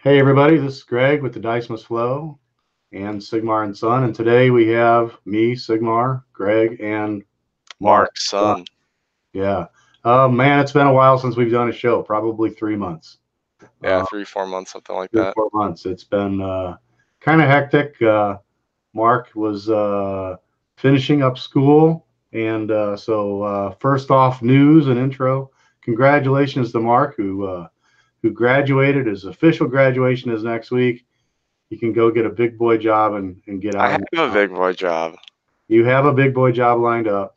Hey everybody, this is Greg with the Dice Must Flow and Sigmar and Son, and today we have me, Sigmar, Greg, and Mark. Mark's son. Yeah. Man, it's been a while since we've done a show, probably 3 months. Yeah, 3-4 months, something like 3 or that. 4 months. It's been kind of hectic. Mark was finishing up school, and so first off, news and intro. Congratulations to Mark, who graduated. His official graduation is next week. You can go get a big boy job and get out. I have a big boy job. You have a big boy job lined up.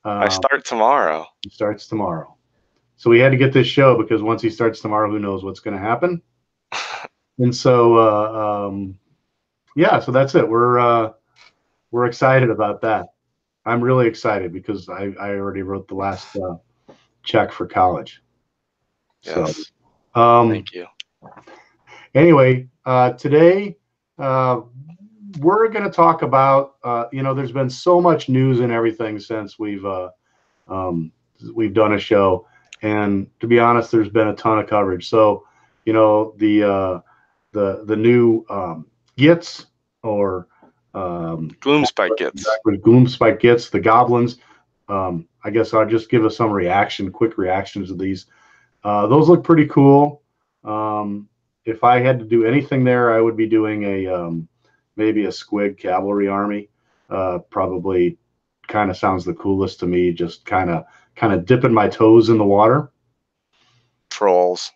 I start tomorrow. He starts tomorrow. So we had to get this show because once he starts tomorrow, who knows what's going to happen. And so, yeah, so that's it. We're excited about that. I'm really excited because I already wrote the last check for college. Yes. So, Thank you. Anyway, today we're going to talk about, there's been so much news and everything since we've done a show. And to be honest, there's been a ton of coverage. So, the new Gits or Gloomspike Gits. Gloomspike Gits, the goblins. I guess I'll just give us some quick reactions to these. Those look pretty cool. If I had to do anything there, I would be doing maybe a squig cavalry army. Probably kind of sounds the coolest to me. Just kind of dipping my toes in the water. Trolls.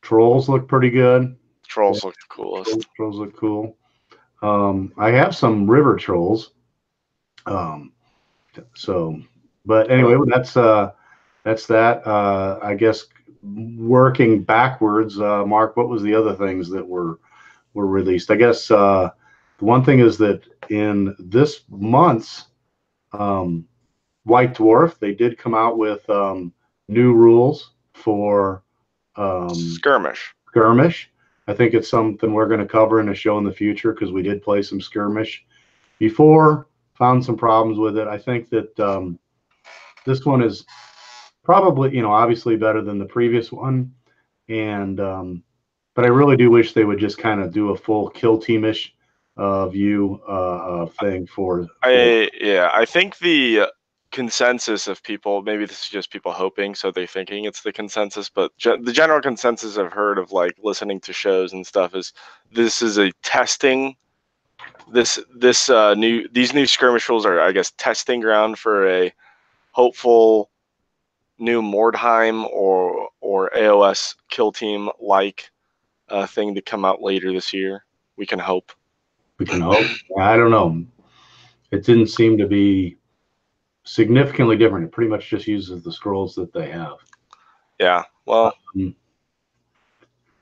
Trolls look pretty good. Trolls look the coolest. Trolls look cool. I have some river trolls. But anyway, that's that. I guess working backwards, Mark, what was the other things that were released? I guess the one thing is that in this month's White Dwarf, they did come out with new rules for Skirmish. I think it's something we're going to cover in a show in the future because we did play some skirmish before, found some problems with it. I think that this one is probably, obviously better than the previous one. And but I really do wish they would just kind of do a full kill teamish view thing for. I think the consensus of people, maybe this is just people hoping, so they're thinking it's the consensus, but the general consensus I've heard of like listening to shows and stuff is this is a testing. These new skirmish rules are, I guess, testing ground for a hopeful new Mordheim or AOS kill team like thing to come out later this year. We can hope. We can hope. I don't know. It didn't seem to be significantly different. It pretty much just uses the scrolls that they have. Yeah. Well,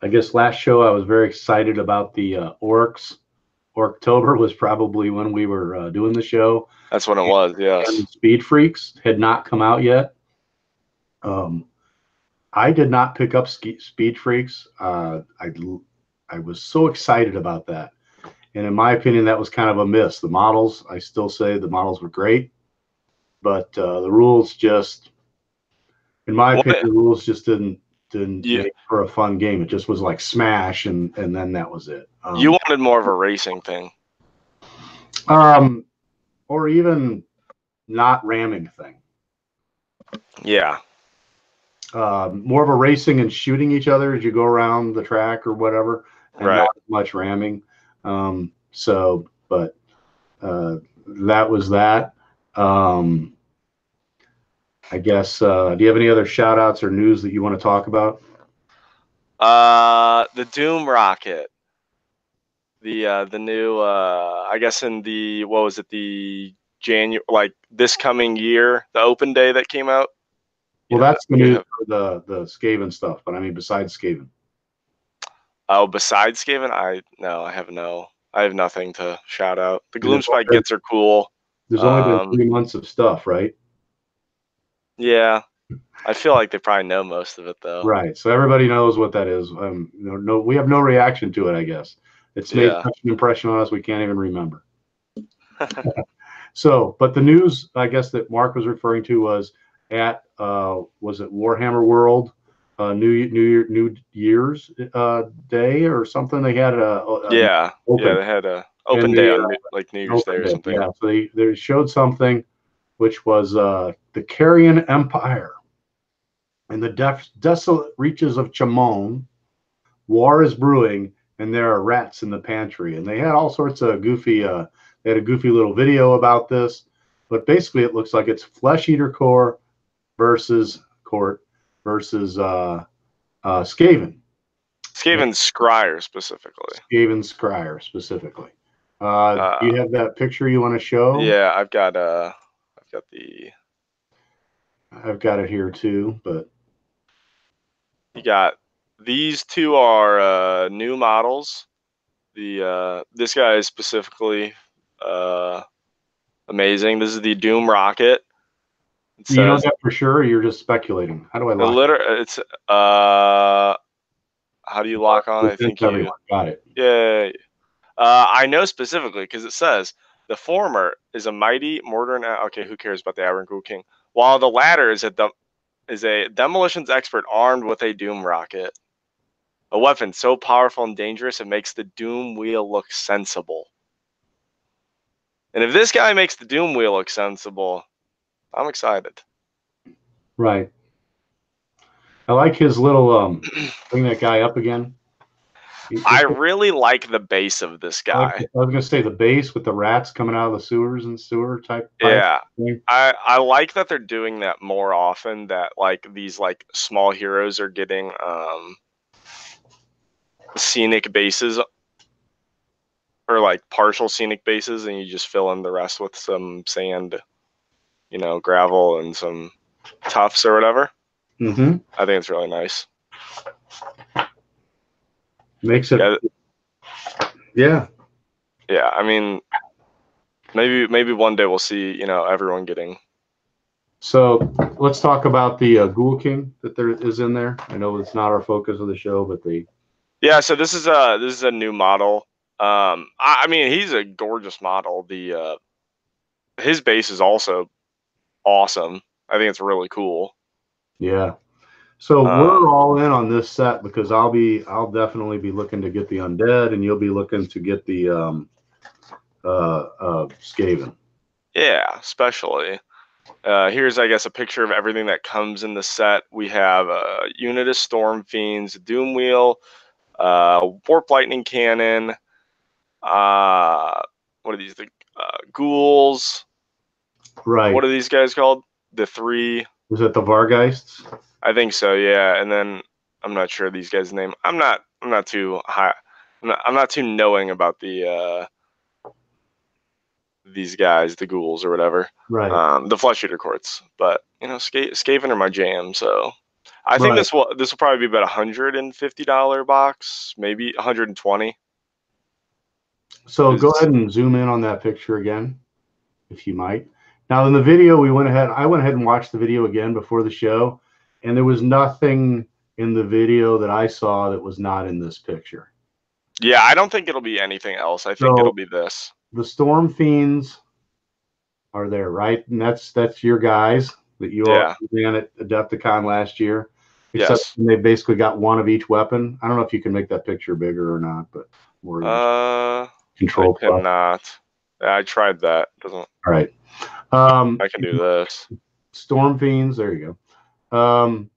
I guess last show I was very excited about the orcs. October was probably when we were doing the show. That's when it was, yes. And Speed Freaks had not come out yet. I did not pick up Speed Freaks. I was so excited about that. And in my opinion, that was kind of a miss. The models, I still say the models were great. But the rules just, in my opinion, the rules just didn't make for a fun game. It just was like Smash, and then that was it. You wanted more of a racing thing. Or even not ramming thing. Yeah. More of a racing and shooting each other as you go around the track or whatever, and right. Not much ramming. But that was that. I guess, do you have any other shout outs or news that you want to talk about? The Doom rocket. The new, I guess in the, what was it, the January, like this coming year, the open day that came out? Well, that's the news for the Skaven stuff, but I mean, besides Skaven. Oh, besides Skaven? I have nothing to shout out. The Gloomspike Gits are cool. There's only been 3 months of stuff, right? Yeah. I feel like they probably know most of it, though. Right. So everybody knows what that is. We have no reaction to it, I guess. It's made such an impression on us we can't even remember. So, but the news, I guess, that Mark was referring to was at, was it Warhammer World? New Year's Day or something. They had a open. They had a open And day they, on like New Year's Day or something. Yeah, so they showed something, which was the Carian Empire. In the desolate reaches of Chamon, war is brewing, and there are rats in the pantry. And they had all sorts of goofy. They had a goofy little video about this, but basically, it looks like it's Flesh Eater Core versus Skaven. Skaven Scryer specifically. Skaven Scryer specifically. Do you have that picture you want to show? Yeah, I've got it here too, but you got these two are new models. This guy is specifically amazing. This is the Doom Rocket. You know that for sure, or you're just speculating? How do I lock it's how do you lock on? I think you got it. Yeah. I know specifically because it says the former is a mighty mortar and okay, who cares about the Iron Ghoul King? While the latter is a demolitions expert armed with a Doom Rocket. A weapon so powerful and dangerous it makes the Doom Wheel look sensible. And if this guy makes the Doom Wheel look sensible, I'm excited. Right. I like his little bring that guy up again. I really like the base of this guy. I was gonna say the base with the rats coming out of the sewers and sewer type. Yeah. I like that they're doing that more often, that like these like small heroes are getting scenic bases or like partial scenic bases, and you just fill in the rest with some sand, gravel and some tufts or whatever. Mm-hmm. I think it's really nice. Makes it. Yeah. Yeah. I mean, maybe one day we'll see, everyone getting. So let's talk about the Ghoul King that there is in there. I know it's not our focus of the show, but Yeah. So this is a new model. I mean, he's a gorgeous model. His base is also awesome. I think it's really cool. Yeah. So we're all in on this set because I'll definitely be looking to get the undead, and you'll be looking to get the Skaven. Yeah, especially. Here's, I guess, a picture of everything that comes in the set. We have Unitus Storm Fiends, Doom Wheel, Warp Lightning Cannon. What are these? The ghouls. Right. What are these guys called? The three. Is it the Vargeists? I think so. Yeah, and then I'm not sure these guys' name. I'm not too high. I'm not too knowing about these guys, the ghouls or whatever. Right. The Flesh Eater Courts, but Skaven are my jam, so I think this will probably be about $150 box, maybe 120. So go ahead and zoom in on that picture again, if you might. Now in the video, I went ahead and watched the video again before the show, and there was nothing in the video that I saw that was not in this picture. Yeah, I don't think it'll be anything else. I think it'll be this. The Storm Fiends are there, right? And that's your guys that you all ran at Adepticon last year. Except they basically got one of each weapon. I don't know if you can make that picture bigger or not, but more control. I cannot. Yeah, I tried that. Doesn't. All right. I can do this. Storm Fiends. There you go.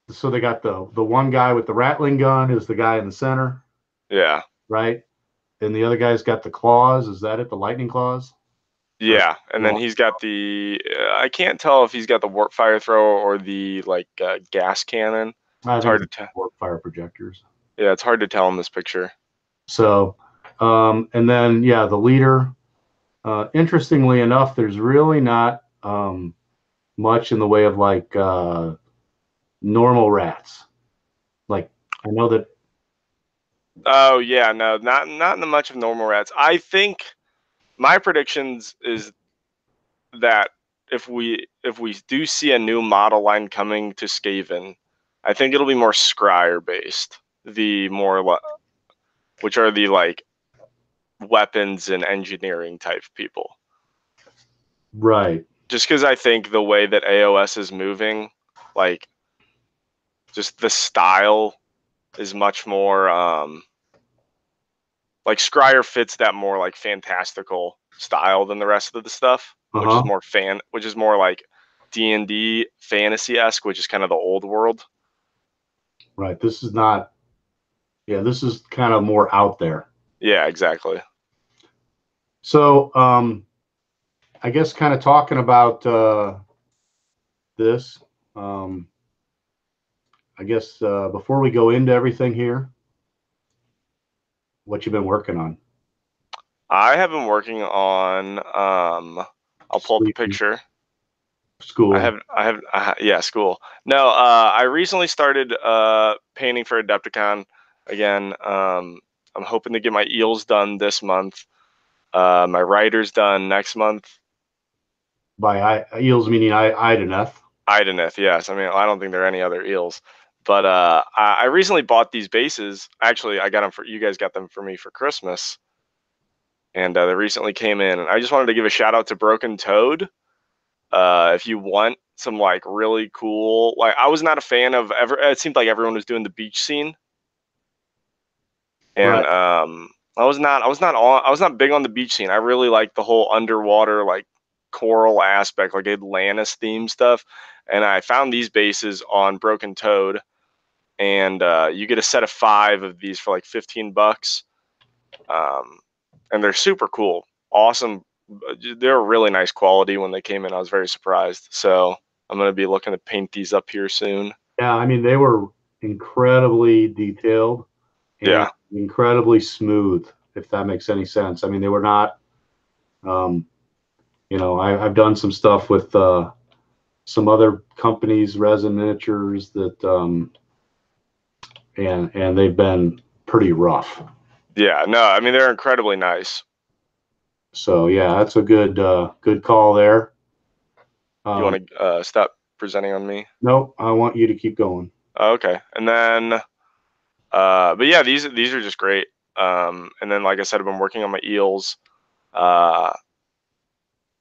So they got the one guy with the rattling gun is the guy in the center. Yeah. Right. And the other guy's got the claws. Is that it? The lightning claws? Yeah, and then he's got the. I can't tell if he's got the warp fire thrower or the gas cannon. It's hard to tell. Warp fire projectors. Yeah, it's hard to tell in this picture. So, and then the leader. Interestingly enough, there's really not much in the way of normal rats. Like I know that. Oh yeah, no, not much of normal rats. I think my predictions is that if we do see a new model line coming to Skaven, I think it'll be more Scryer based. The more which are the weapons and engineering type people. Right. Just because I think the way that AOS is moving, just the style is much more like Scryer fits that more like fantastical style than the rest of the stuff, which is more like D&D fantasy-esque, which is kind of the old world. Right. This is not. Yeah, this is kind of more out there. Yeah, exactly. So, I guess kind of talking about this. I guess before we go into everything here, what you been working on? I have been working on. I'll pull up the picture. School. Yeah, school. No, I recently started painting for Adepticon again. I'm hoping to get my eels done this month. My riders done next month. By eels meaning Ideneth. Ideneth, yes. I mean, I don't think there are any other eels. But I recently bought these bases. Actually, I got them for you guys. Got them for me for Christmas, and they recently came in. And I just wanted to give a shout out to Broken Toad. If you want some like really cool, like I was not a fan of it seemed like everyone was doing the beach scene, and right. I was not big on the beach scene. I really like the whole underwater like coral aspect, like Atlantis theme stuff. And I found these bases on Broken Toad, and you get a set of 5 of these for like $15. And they're super cool, awesome. They're really nice quality when they came in. I was very surprised. So I'm going to be looking to paint these up here soon. Yeah, I mean, they were incredibly detailed and incredibly smooth, if that makes any sense. I mean, they were not, I've done some stuff with some other companies, resin miniatures that, and they've been pretty rough. Yeah, no, I mean, they're incredibly nice. So yeah, that's a good call there. You want to stop presenting on me? Nope, I want you to keep going. Okay, and then, but yeah, these are just great. And then, like I said, I've been working on my eels,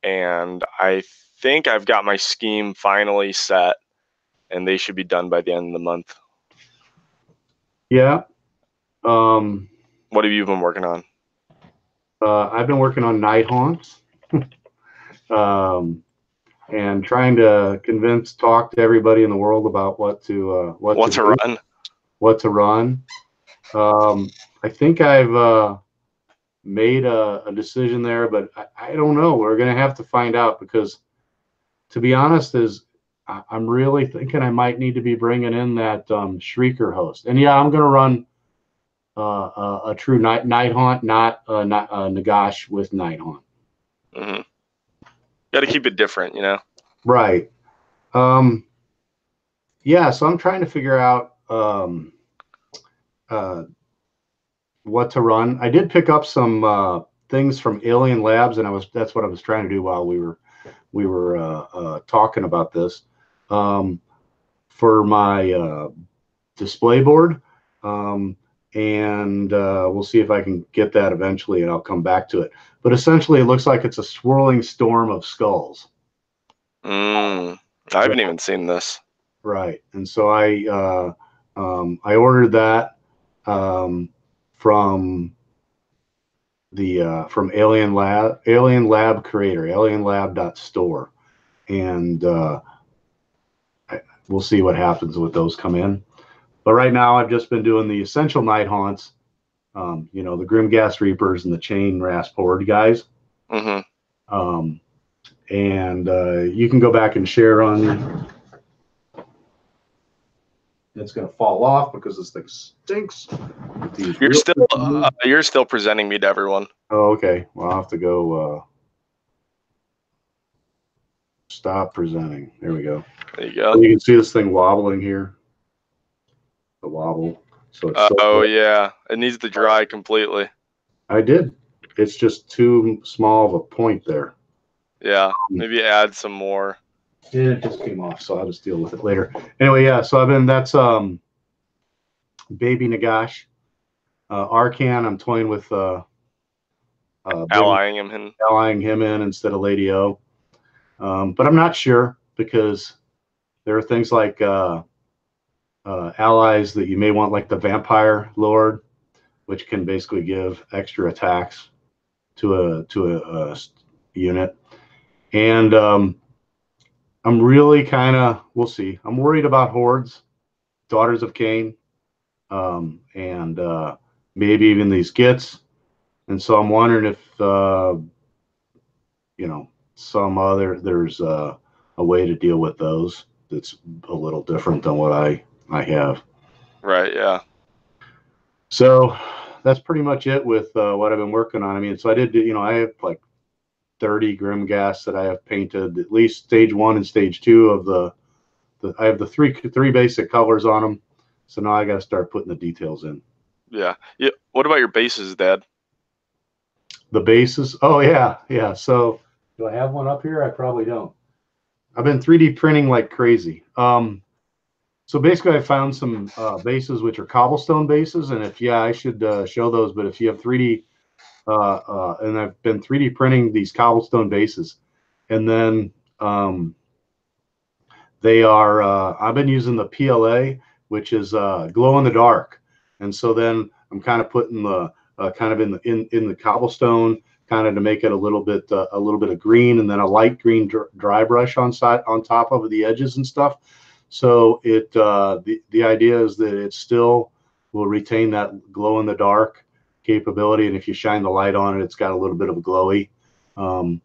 and I think I've got my scheme finally set, and they should be done by the end of the month. Yeah. What have you been working on? I've been working on night haunts. And trying to talk to everybody in the world about what to run. I think I've made a decision there, but I don't know. We're going to have to find out because, to be honest, I'm really thinking I might need to be bringing in that Shrieker host. And yeah, I'm going to run a true night haunt, not a Nagash with night haunt. Mm-hmm. Got to keep it different, you know. Right. Yeah, so I'm trying to figure out what to run. I did pick up some things from Alien Labs, and that's what I was trying to do while we were talking about this for my display board, and we'll see if I can get that eventually, and I'll come back to it. But essentially, it looks like it's a swirling storm of skulls. I haven't even seen this. Right, and so I ordered that from Alien Lab Creator, alienlab.store, and we'll see what happens with those come in. But right now, I've just been doing the essential night haunts, the Grimghast Reapers and the Chain Rasp Horde guys. Mm-hmm. And you can go back and share on. It's going to fall off because this thing stinks. You're still presenting me to everyone. Oh, okay. Well, I'll have to go stop presenting. There we go. There you go. So you can see this thing wobbling here. The wobble. So it's yeah, it needs to dry completely. I did. It's just too small of a point there. Yeah, maybe add some more. Yeah, it just came off, so I'll just deal with it later. Anyway, yeah. So that's Baby Nagash. Arcan, I'm toying with allying him in instead of Lady O. But I'm not sure because there are things like allies that you may want, like the Vampire Lord, which can basically give extra attacks to a unit. And I'm really kind of, we'll see. I'm worried about hordes, Daughters of Cain, and maybe even these Gits. And so I'm wondering if there's a way to deal with those that's a little different than what I have. Right. Yeah. So that's pretty much it with what I've been working on. I mean, so I did, I have like 30 Grimghast that I have painted, at least stage 1 and stage 2 of the I have the three basic colors on them. So now I got to start putting the details in. Yeah. Yeah. What about your bases, Dad? The bases. Oh yeah. Yeah. So do I have one up here? I probably don't. I've been 3D printing like crazy. So basically I found some bases, which are cobblestone bases. And I should show those, but if you have 3D, and I've been 3D printing these cobblestone bases, and then they are, I've been using the PLA, which is glow in the dark. And so then I'm kind of putting the kind of in the cobblestone, kind of to make it a little bit of green, and then a light green dry brush on top of the edges and stuff. So the idea is that it still will retain that glow in the dark capability, and if you shine the light on it, it's got a little bit of a glowy. And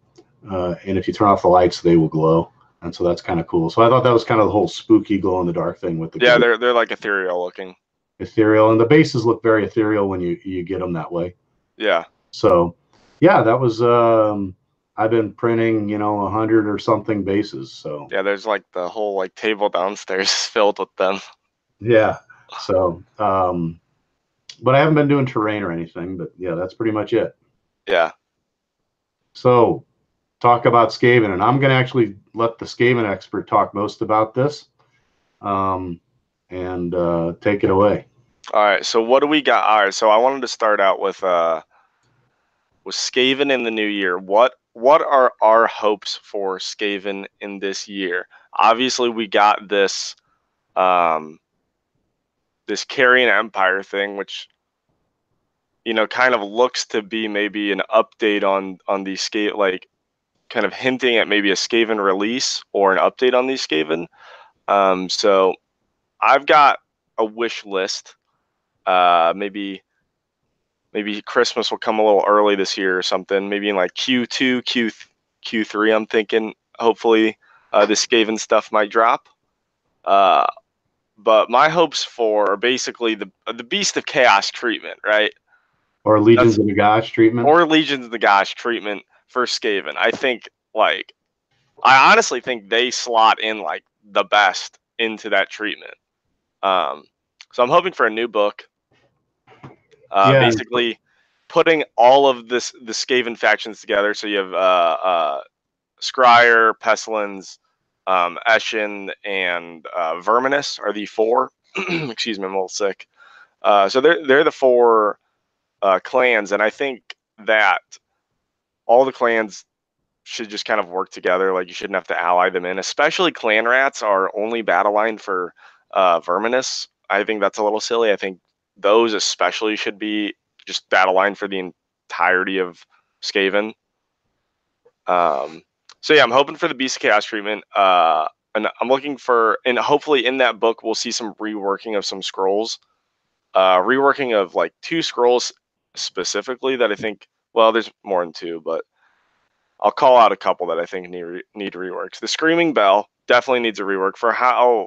if you turn off the lights, they will glow. And so that's kind of cool. So I thought that was kind of the whole spooky glow in the dark thing with the they're like ethereal looking. Ethereal, and the bases look very ethereal when you get them that way. Yeah. So yeah, that was I've been printing 100 or something bases. So yeah, there's like the whole like table downstairs filled with them. Yeah. So but I haven't been doing terrain or anything. But yeah, that's pretty much it. Yeah. So talk about Skaven, and I'm going to actually let the Skaven expert talk most about this, and take it away. All right. So what do we got? All right. So I wanted to start out with Skaven in the new year. What are our hopes for Skaven in this year? Obviously, we got this this Carrion Empire thing, which kind of looks to be maybe an update on the Skaven, like kind of hinting at maybe a Skaven release or an update on these Skaven. So I've got a wish list. Maybe Christmas will come a little early this year or something. Maybe in like Q2, Q3. I'm thinking hopefully this Skaven stuff might drop. But my hopes for are basically the Beast of Chaos treatment, right? Or Legions of Nagash treatment. Or Legions of Nagash treatment for Skaven. I think I honestly think they slot in like the best into that treatment. So I'm hoping for a new book. Basically putting all of the Skaven factions together. So you have Scryer, Pestilence, Eshin, and Verminus are the 4. Excuse me, I'm a little sick. So they're the 4 clans, and I think that all the clans should just kind of work together. Like you shouldn't have to ally them in. Especially clan rats are only battle line for Verminus. I think that's a little silly. I think those especially should be just battle line for the entirety of Skaven. So yeah, I'm hoping for the Beast of Chaos treatment. And I'm looking for, and hopefully in that book we'll see some reworking of some scrolls. Reworking of like 2 scrolls specifically that I think, well, there's more than 2, but I'll call out a couple that I think need reworks. The Screaming Bell definitely needs a rework for how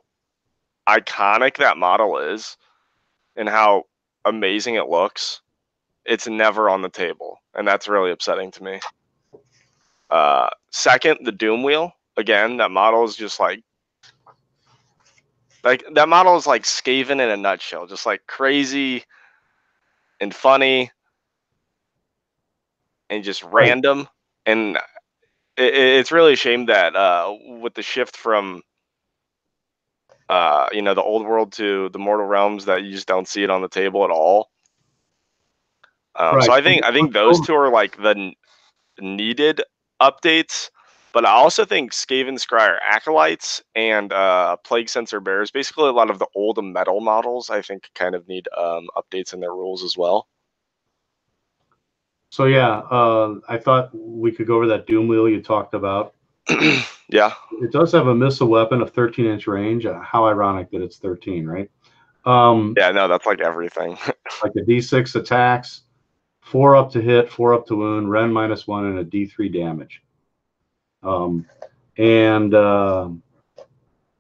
iconic that model is and how amazing it looks. It's never on the table, and that's really upsetting to me. Second, the Doom Wheel. Again, that model is just like that model is like Skaven in a nutshell, just like crazy and funny and just random. And it's really a shame that with the shift from the old world to the mortal realms, that you just don't see it on the table at all. So I think those 2 are like the needed updates. But I also think Skaven Scryer Acolytes and Plague Sensor Bears, basically a lot of the old metal models, I think kind of need updates in their rules as well. So yeah, I thought we could go over that Doom Wheel you talked about. Yeah. It does have a missile weapon of 13-inch range. How ironic that it's 13, right? Yeah, no, that's like everything. Like a D6 attacks, 4 up to hit, 4 up to wound, Ren -1, and a D3 damage.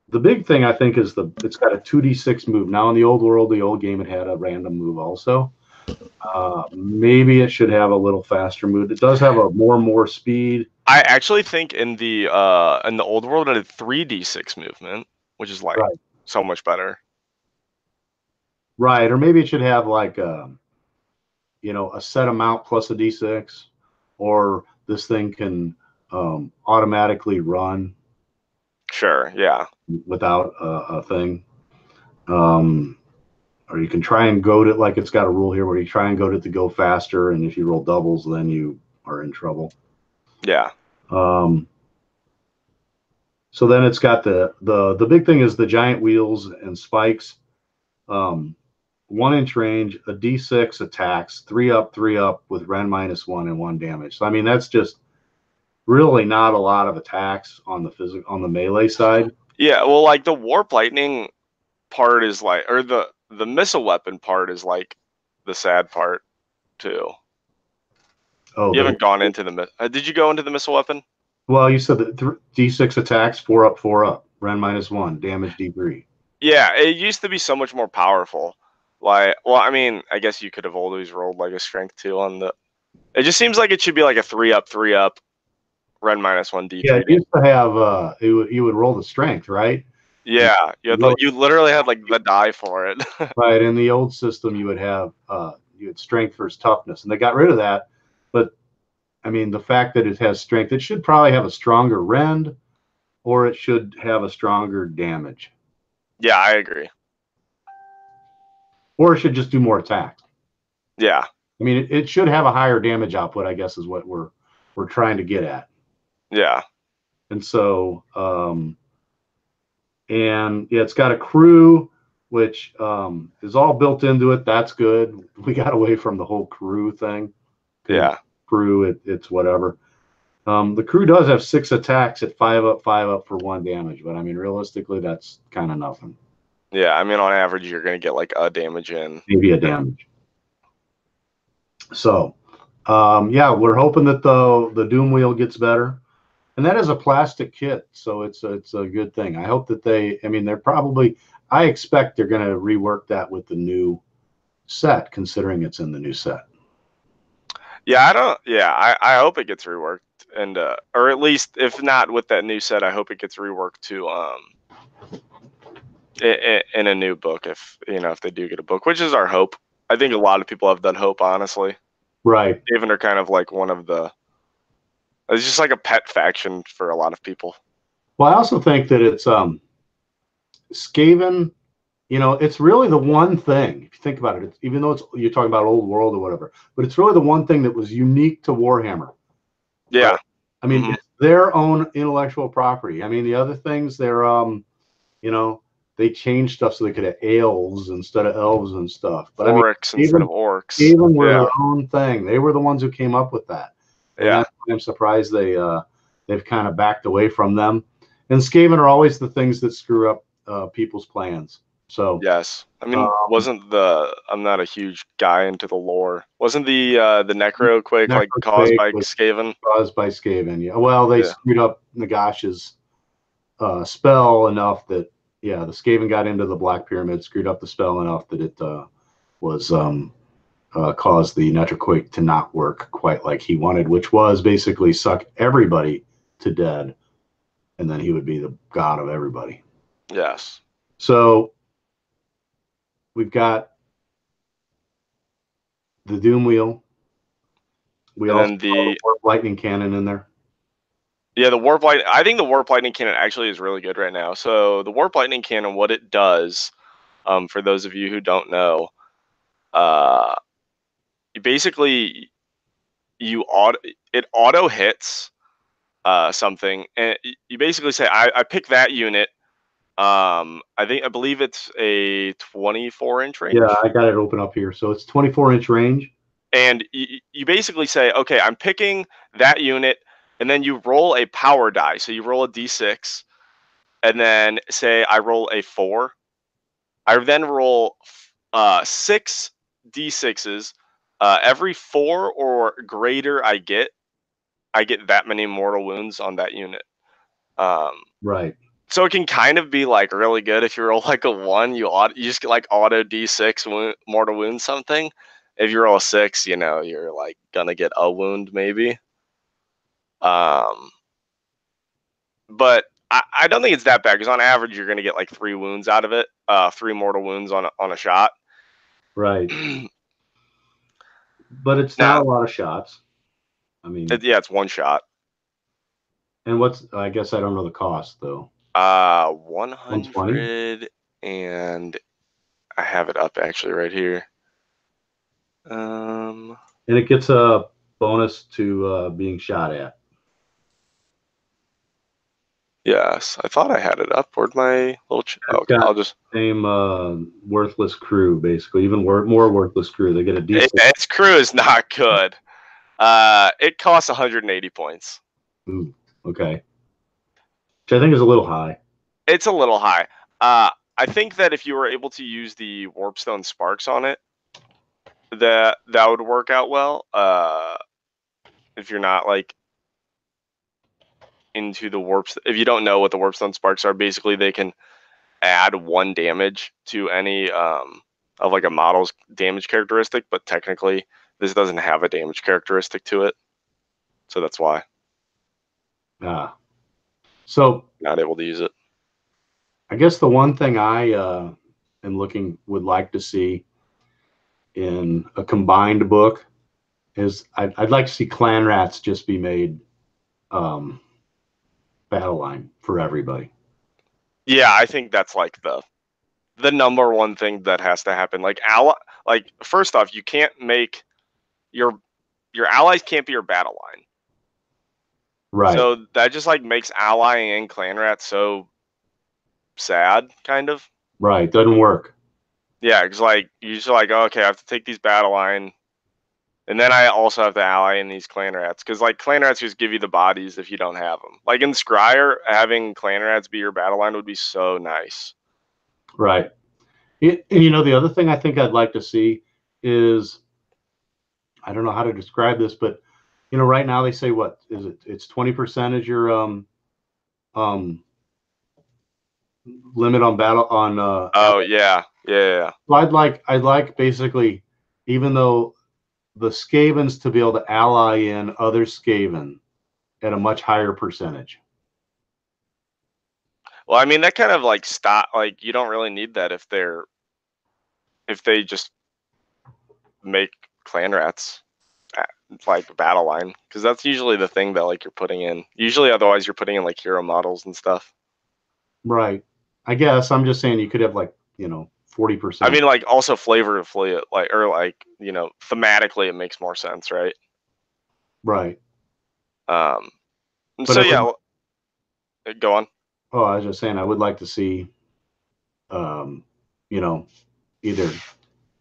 The big thing I think is it's got a 2d6 move. Now in the old world, the old game, it had a random move also. Maybe it should have a little faster move. It does have a more speed. I actually think in the old world it had 3d6 movement, which is like so much better. Right, or maybe it should have like a set amount plus a d6, or this thing can automatically run. Sure, yeah. Without a thing. Or you can try and goad it, like it's got a rule here where you try and goad it to go faster, and if you roll doubles, then you are in trouble. Yeah. So then it's got the big thing is the giant wheels and spikes. 1-inch range, a d6 attacks, 3 up with Ren -1 and 1 damage. So I mean that's just really not a lot of attacks on the melee side. Yeah, well, like the warp lightning part is like, or the missile weapon part is like the sad part too. Oh, you haven't gone into the did you go into the missile weapon? Well, you said that d6 attacks, 4 up, Ren -1, damage D3. Yeah, it used to be so much more powerful. Like, well, I mean, I guess you could have always rolled like a strength 2 on the. It just seems like it should be like a 3 up, Ren -1 D3. Yeah, it used to have you would roll the strength, right? Yeah, you literally had like the die for it. Right, in the old system, you had strength versus toughness, and they got rid of that. But I mean, the fact that it has strength, it should probably have a stronger rend, or it should have a stronger damage. Yeah, I agree. Or it should just do more attacks. Yeah. I mean, it should have a higher damage output, I guess, is what we're trying to get at. Yeah. And so, and yeah, it's got a crew, which is all built into it. That's good. We got away from the whole crew thing. Yeah. Crew, it's whatever. The crew does have 6 attacks at 5 up for 1 damage, but I mean, realistically, that's kind of nothing. Yeah, I mean, on average, you're going to get like a damage in. Maybe a damage. So, yeah, we're hoping that the Doom Wheel gets better. And that is a plastic kit, so it's a good thing. I hope that I expect they're going to rework that with the new set, considering it's in the new set. Yeah, I hope it gets reworked, and or at least if not with that new set, I hope it gets reworked to in a new book, if they do get a book, which is our hope. I think a lot of people have that hope, honestly. Right. Skaven are kind of like it's just like a pet faction for a lot of people. Well, I also think that it's Skaven, it's really the one thing, if you think about it, even though you're talking about old world or whatever, but it's really the one thing that was unique to Warhammer. Yeah. Right? I mean, it's their own intellectual property. I mean, the other things, they're, they changed stuff so they could have elves instead of elves and stuff. But orcs instead of orcs. Skaven were their own thing. They were the ones who came up with that. And that's why I'm surprised they've kind of backed away from them. And Skaven are always the things that screw up people's plans. So yes, I mean, I'm not a huge guy into the lore. Wasn't the Necro Quake like caused by Skaven? Caused by Skaven, yeah. Well, they screwed up Nagash's spell enough that the Skaven got into the Black Pyramid, screwed up the spell enough that it was caused the Necroquake to not work quite like he wanted, which was basically suck everybody to dead, and then he would be the god of everybody. Yes. So we've got the Doom Wheel. We also have the Warp Lightning Cannon in there. Yeah, I think the Warp Lightning Cannon actually is really good right now. So the Warp Lightning Cannon, what it does, for those of you who don't know, basically it auto hits something, and you basically say, I pick that unit. I believe it's a 24-inch range. Yeah, I got it open up here. So it's 24-inch range. And you basically say, okay, I'm picking that unit, and then you roll a power die. So you roll a d6, and then say I roll a 4. I then roll 6 d6s. Every 4 or greater I get that many mortal wounds on that unit. Right. So it can kind of be like really good if you roll like a 1, you just get like auto d6 mortal wound something. If you roll a 6, you're like gonna get a wound maybe. But I don't think it's that bad because on average you're gonna get like 3 wounds out of it, 3 mortal wounds on a shot. Right. But it's Now, not a lot of shots. I mean, yeah, it's 1 shot. and I guess I don't know the cost though. 100, and I have it up actually right here. And it gets a bonus to being shot at. Yes, I thought I had it up. Where'd my little? Okay, I'll just. Same worthless crew, basically. Even more worthless crew. They get a D6. Its crew is not good. It costs 180 points. Ooh, okay. Which I think is a little high. It's a little high. I think that if you were able to use the Warpstone Sparks on it, that would work out well. If you're not like into the warps, if you don't know what the Warpstone Sparks are, basically they can add 1 damage to any of like a model's damage characteristic, but technically this doesn't have a damage characteristic to it, so that's why. So Not able to use it. I guess the one thing I would like to see in a combined book is I'd like to see clan rats just be made battle line for everybody. Yeah, I think that's like the number one thing that has to happen. Like first off, you can't make your allies can't be your battle line. Right. So that just like makes allying and clan rats so sad, kind of. Right. Doesn't work. Yeah, because like you're just like, oh, okay, I have to take these battle line, and then I also have to ally in these clan rats, because like clan rats just give you the bodies if you don't have them. Like in Scryer, having clan rats be your battle line would be so nice. Right. And the other thing I think I'd like to see is, I don't know how to describe this, but right now they say, what is it? It's 20% is your limit on battle on. Oh yeah. So I'd like basically, even though the Skavens to be able to ally in other Skaven at a much higher percentage. Well, I mean that kind of like you don't really need that if they just make clan rats like battle line, because that's usually the thing that like you're putting in. Usually, otherwise you're putting in like hero models and stuff. Right. I guess I'm just saying you could have like 40%. I mean, like also flavorfully, thematically, it makes more sense, right? Right. So yeah, go on. Oh, I was just saying I would like to see, either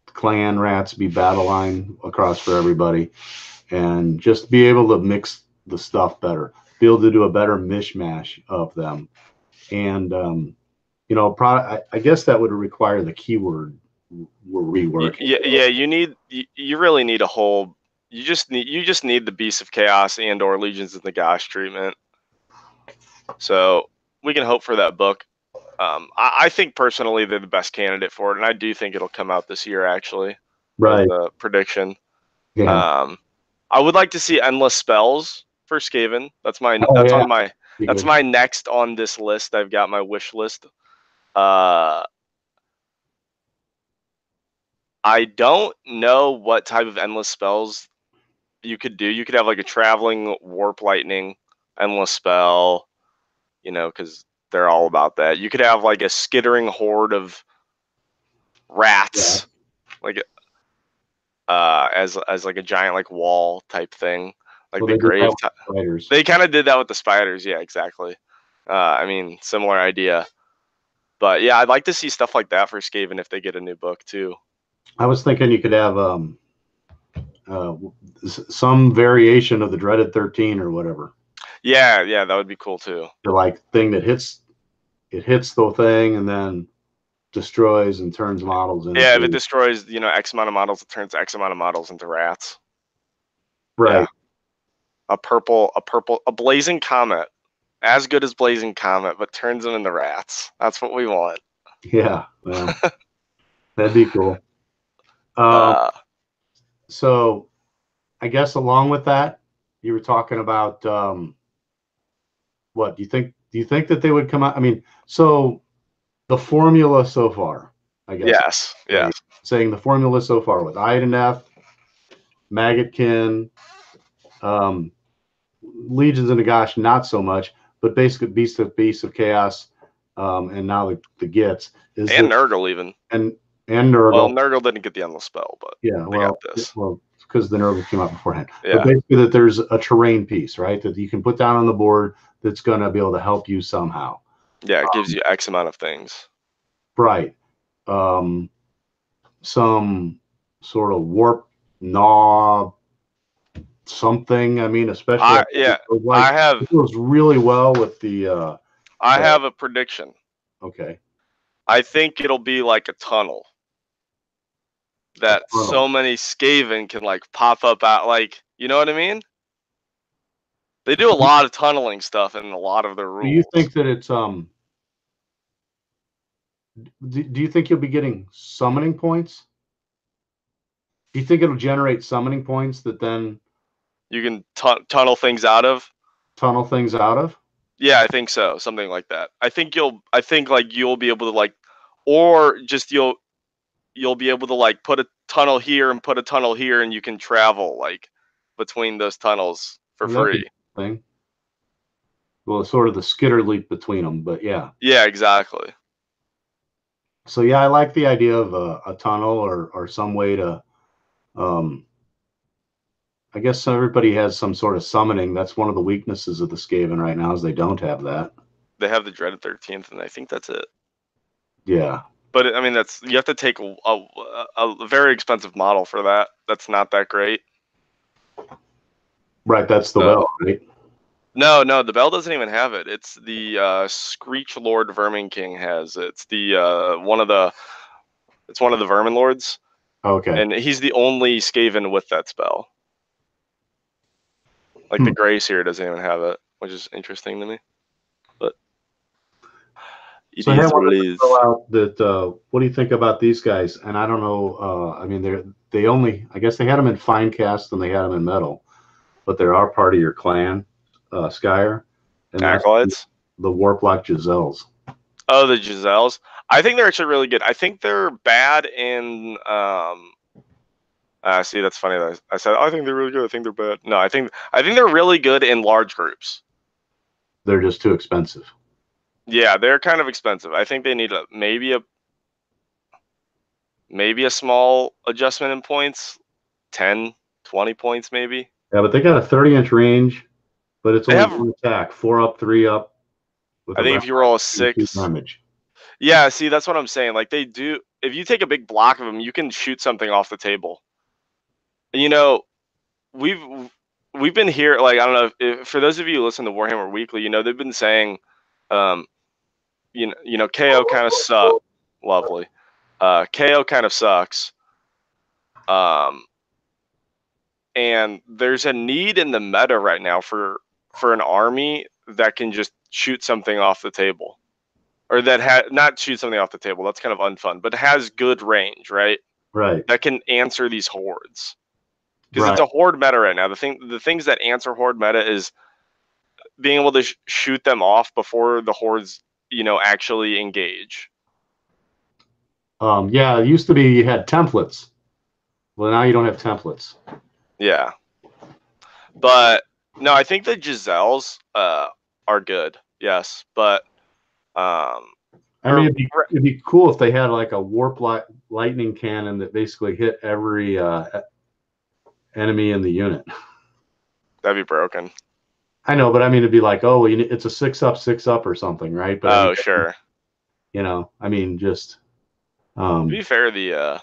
clan rats be battle line across for everybody, and just be able to mix the stuff better, be able to do a better mishmash of them, and I guess that would require the keyword rework. Yeah, you really need a whole. You just need the Beasts of Chaos and/or Legions of Nagash treatment. So we can hope for that book. I think personally they're the best candidate for it, and I do think it'll come out this year. Actually, Right. The prediction. Yeah. I would like to see endless spells for Skaven. That's my that's my next on this list. I've got my wish list. I don't know what type of endless spells you could do. You could have like a traveling warp lightning endless spell, because they're all about that. You could have like a skittering horde of rats, like as like a giant like wall type thing. Like Well, the they did that grave. with spiders. They kind of did that with the spiders. Yeah, exactly. I mean, similar idea. But yeah, I'd like to see stuff like that for Skaven if they get a new book too. I was thinking you could have some variation of the Dreaded 13 or whatever. Yeah, that would be cool too. The like thing that hits the thing and then destroys and turns models into. Yeah, if it destroys, X amount of models, it turns X amount of models into rats. Right. Yeah. A blazing comet, as good as blazing comet, but turns them into rats. That's what we want. Yeah. Well, that'd be cool. So I guess along with that, you were talking about what do you think that they would come out? I mean, so the formula so far, I guess. Yes. Saying the formula so far with Ideneth, Maggotkin, Legions of Nagash, not so much, but basically Beast of Chaos, and now the Gits and Nurgle even. And Nurgle. Well, Nurgle didn't get the endless spell, but yeah, they got this. Well, because the Nurgle came out beforehand. Yeah. But basically that there's a terrain piece, right, that you can put down on the board that's going to be able to help you somehow. Yeah, it gives you X amount of things. Right. Some sort of warp gnaw something. I mean, especially it goes really well with the I have a prediction. Okay. I think it'll be like a tunnel that so many Skaven can like pop up out, like, you know what I mean? They do a lot of tunneling stuff in a lot of their rules. Do you think that it's do you think you'll be getting summoning points? Do you think it'll generate summoning points that then you can tunnel things out of? Tunnel things out of? Yeah, I think so. Something like that. I think like you'll be able to like, or just you'll be able to like put a tunnel here and put a tunnel here, and you can travel like between those tunnels for free. Well, it's sort of the skitter leap between them, but yeah. Yeah, exactly. So yeah, I like the idea of a tunnel or some way to, I guess everybody has some sort of summoning. That's one of the weaknesses of the Skaven right now is they don't have that. They have the Dreaded 13th, and I think that's it. Yeah. But I mean, you have to take a very expensive model for that. That's not that great. Right, that's the bell, right? No, the bell doesn't even have it. It's the Screech Lord Vermin King has it. It's the one of the Vermin Lords. Okay. And he's the only Skaven with that spell. Like the Grace here doesn't even have it, which is interesting to me. But so I want to throw out that what do you think about these guys? And I don't know. I mean, they only, I guess they had them in fine cast and they had them in metal, but they are part of your clan, Skyer. And Acolytes. The Warplock Giselles. Oh, the Giselles. I think they're actually really good. I think they're bad in. See, that's funny that I said, I think they're really good. I think they're bad. No, I think they're really good in large groups. They're just too expensive. Yeah, they're kind of expensive. I think they need maybe a small adjustment in points, 10, 20 points maybe. Yeah, but they got a 30-inch range, but it's only one attack, 4 up, 3 up. I think if you roll a 6 damage. Yeah, see, that's what I'm saying. Like they do, if you take a big block of them, you can shoot something off the table. You know, we've been here, like, I don't know, for those of you who listen to Warhammer Weekly, you know, they've been saying, KO kind of sucks. Lovely. KO kind of sucks. And there's a need in the meta right now for an army that can just shoot something off the table. Or that not shoot something off the table, that's kind of unfun, but has good range, right? Right. That can answer these hordes. Because it's a horde meta right now. The things that answer horde meta is being able to shoot them off before the hordes, actually engage. Yeah, it used to be you had templates. Well, now you don't have templates. Yeah. But no, I think the Giselles are good. Yes, but I mean, it'd be cool if they had like a warp lightning cannon that basically hit every enemy in the unit. That'd be broken. I know, but I mean, it'd be like, oh, it's a 6-up or something, right? But I mean, Sure. I mean, just. To be fair, the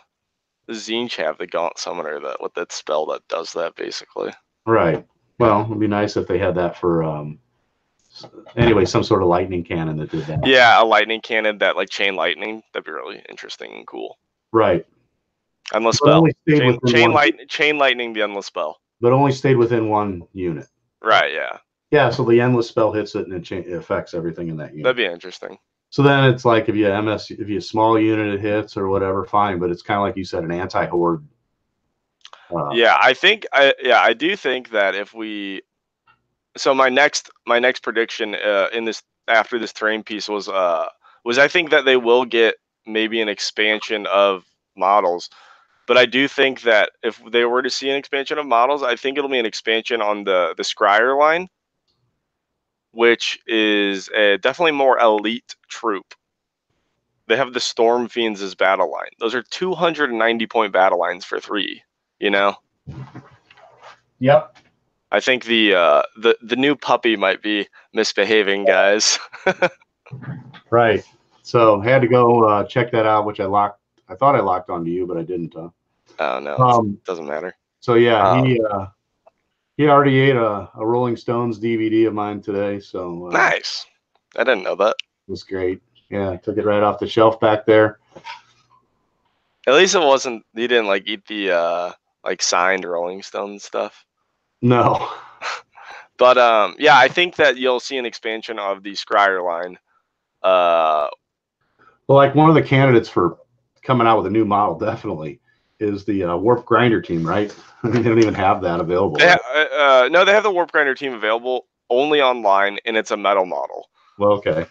Zinch have the Gaunt Summoner with that spell that does that basically. Right. Well, it'd be nice if they had that for anyway, some sort of lightning cannon that did that. Yeah, a lightning cannon that like chain lightning. That'd be really interesting and cool. Right. Endless spell. Chain lightning, the endless spell. But only stayed within one unit. Right. Yeah. Yeah. So the endless spell hits it and it affects everything in that unit. That'd be interesting. So then it's like if you a small unit it hits or whatever, fine. But it's kind of like you said, an anti-horde. Yeah, I do think that if we. So my next prediction in this after this terrain piece was I think that they will get maybe an expansion of models, but I do think that if they were to see an expansion of models, I think it'll be an expansion on the Scryer line, which is a definitely more elite troop. They have the Storm Fiends as battle line. Those are 290-point battle lines for 3. You know. Yep. I think the new puppy might be misbehaving, guys. Right. So had to go check that out, which I locked. I thought I locked onto you, but I didn't. Oh no, it doesn't matter. So yeah, he already ate a Rolling Stones DVD of mine today. So nice. I didn't know that. It was great. Yeah, I took it right off the shelf back there. At least it wasn't. You didn't like eat the like signed Rolling Stones stuff. No. But yeah, I think that you'll see an expansion of the Scryer line. Well, like one of the candidates for coming out with a new model definitely is the Warp Grinder team, right? I mean, they don't even have that available. No, they have the Warp Grinder team available only online, and it's a metal model. Well, okay.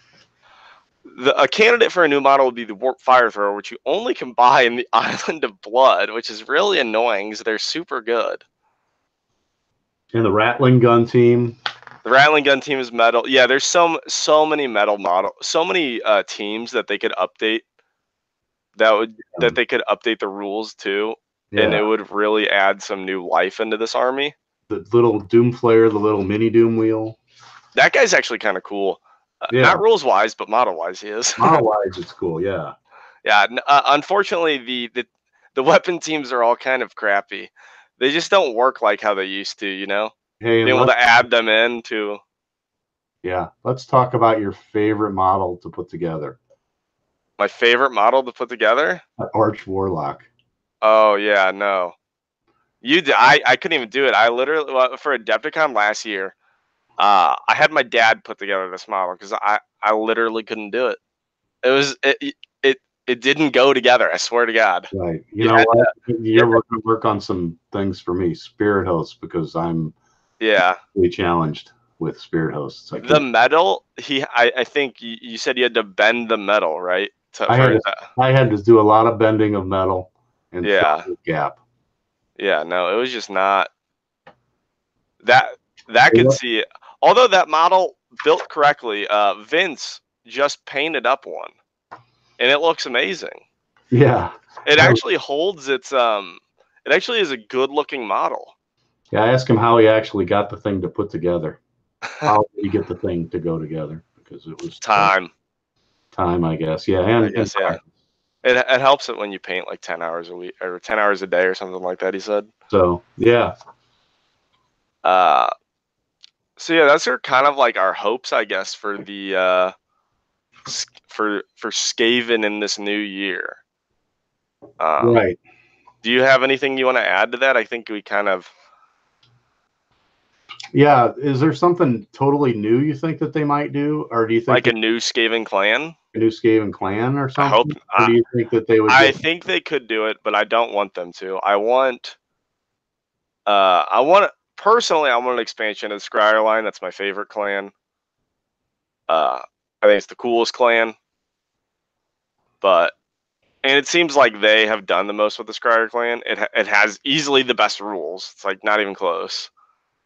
A candidate for a new model would be the Warp Fire Thrower, which you only can buy in the Island of Blood, which is really annoying because they're super good. And the Rattling Gun team. The Rattling Gun team is metal. Yeah, there's so many metal model, so many teams that they could update. That they could update the rules to, and it would really add some new life into this army. The little Doom Flare, the little mini Doom Wheel. That guy's actually kind of cool. Not rules wise, but model wise, he is. Model wise, it's cool. Yeah. Yeah. Unfortunately, the weapon teams are all kind of crappy. They just don't work like how they used to. You know, being able to add them into. Yeah, let's talk about your favorite model to put together. My favorite model to put together? Arch Warlock. Oh yeah, no. I couldn't even do it. I literally for Adepticon last year, I had my dad put together this model because I literally couldn't do it. It didn't go together. I swear to God. Right. You know what? You're going to work on some things for me, Spirit Hosts, because I'm really challenged with Spirit Hosts. The metal. I think you said you had to bend the metal, right? I had to do a lot of bending of metal and gap. Yeah, no, it was just not that could see it. Although that model built correctly, Vince just painted up one, and it looks amazing. Yeah, it actually holds its It actually is a good looking model. Yeah, I asked him how he actually got the thing to put together. How did he get the thing to go together? Because it was time, I guess. Yeah, and I guess, yeah. It helps it when you paint like 10 hours a week or 10 hours a day or something like that. He said. So yeah. So yeah, that's kind of like our hopes, I guess, for the for Skaven in this new year. Right. Do you have anything you want to add to that? I think we kind of. Yeah, is there something totally new you think that they might do, or do you think like a new Skaven clan? A new Skaven clan or something? I hope. Or do you think that they would? I think they could do it, but I don't want them to. I want personally, I want an expansion of the Scryer line. That's my favorite clan. I think it's the coolest clan. And it seems like they have done the most with the Scryer clan. It has easily the best rules. It's like not even close.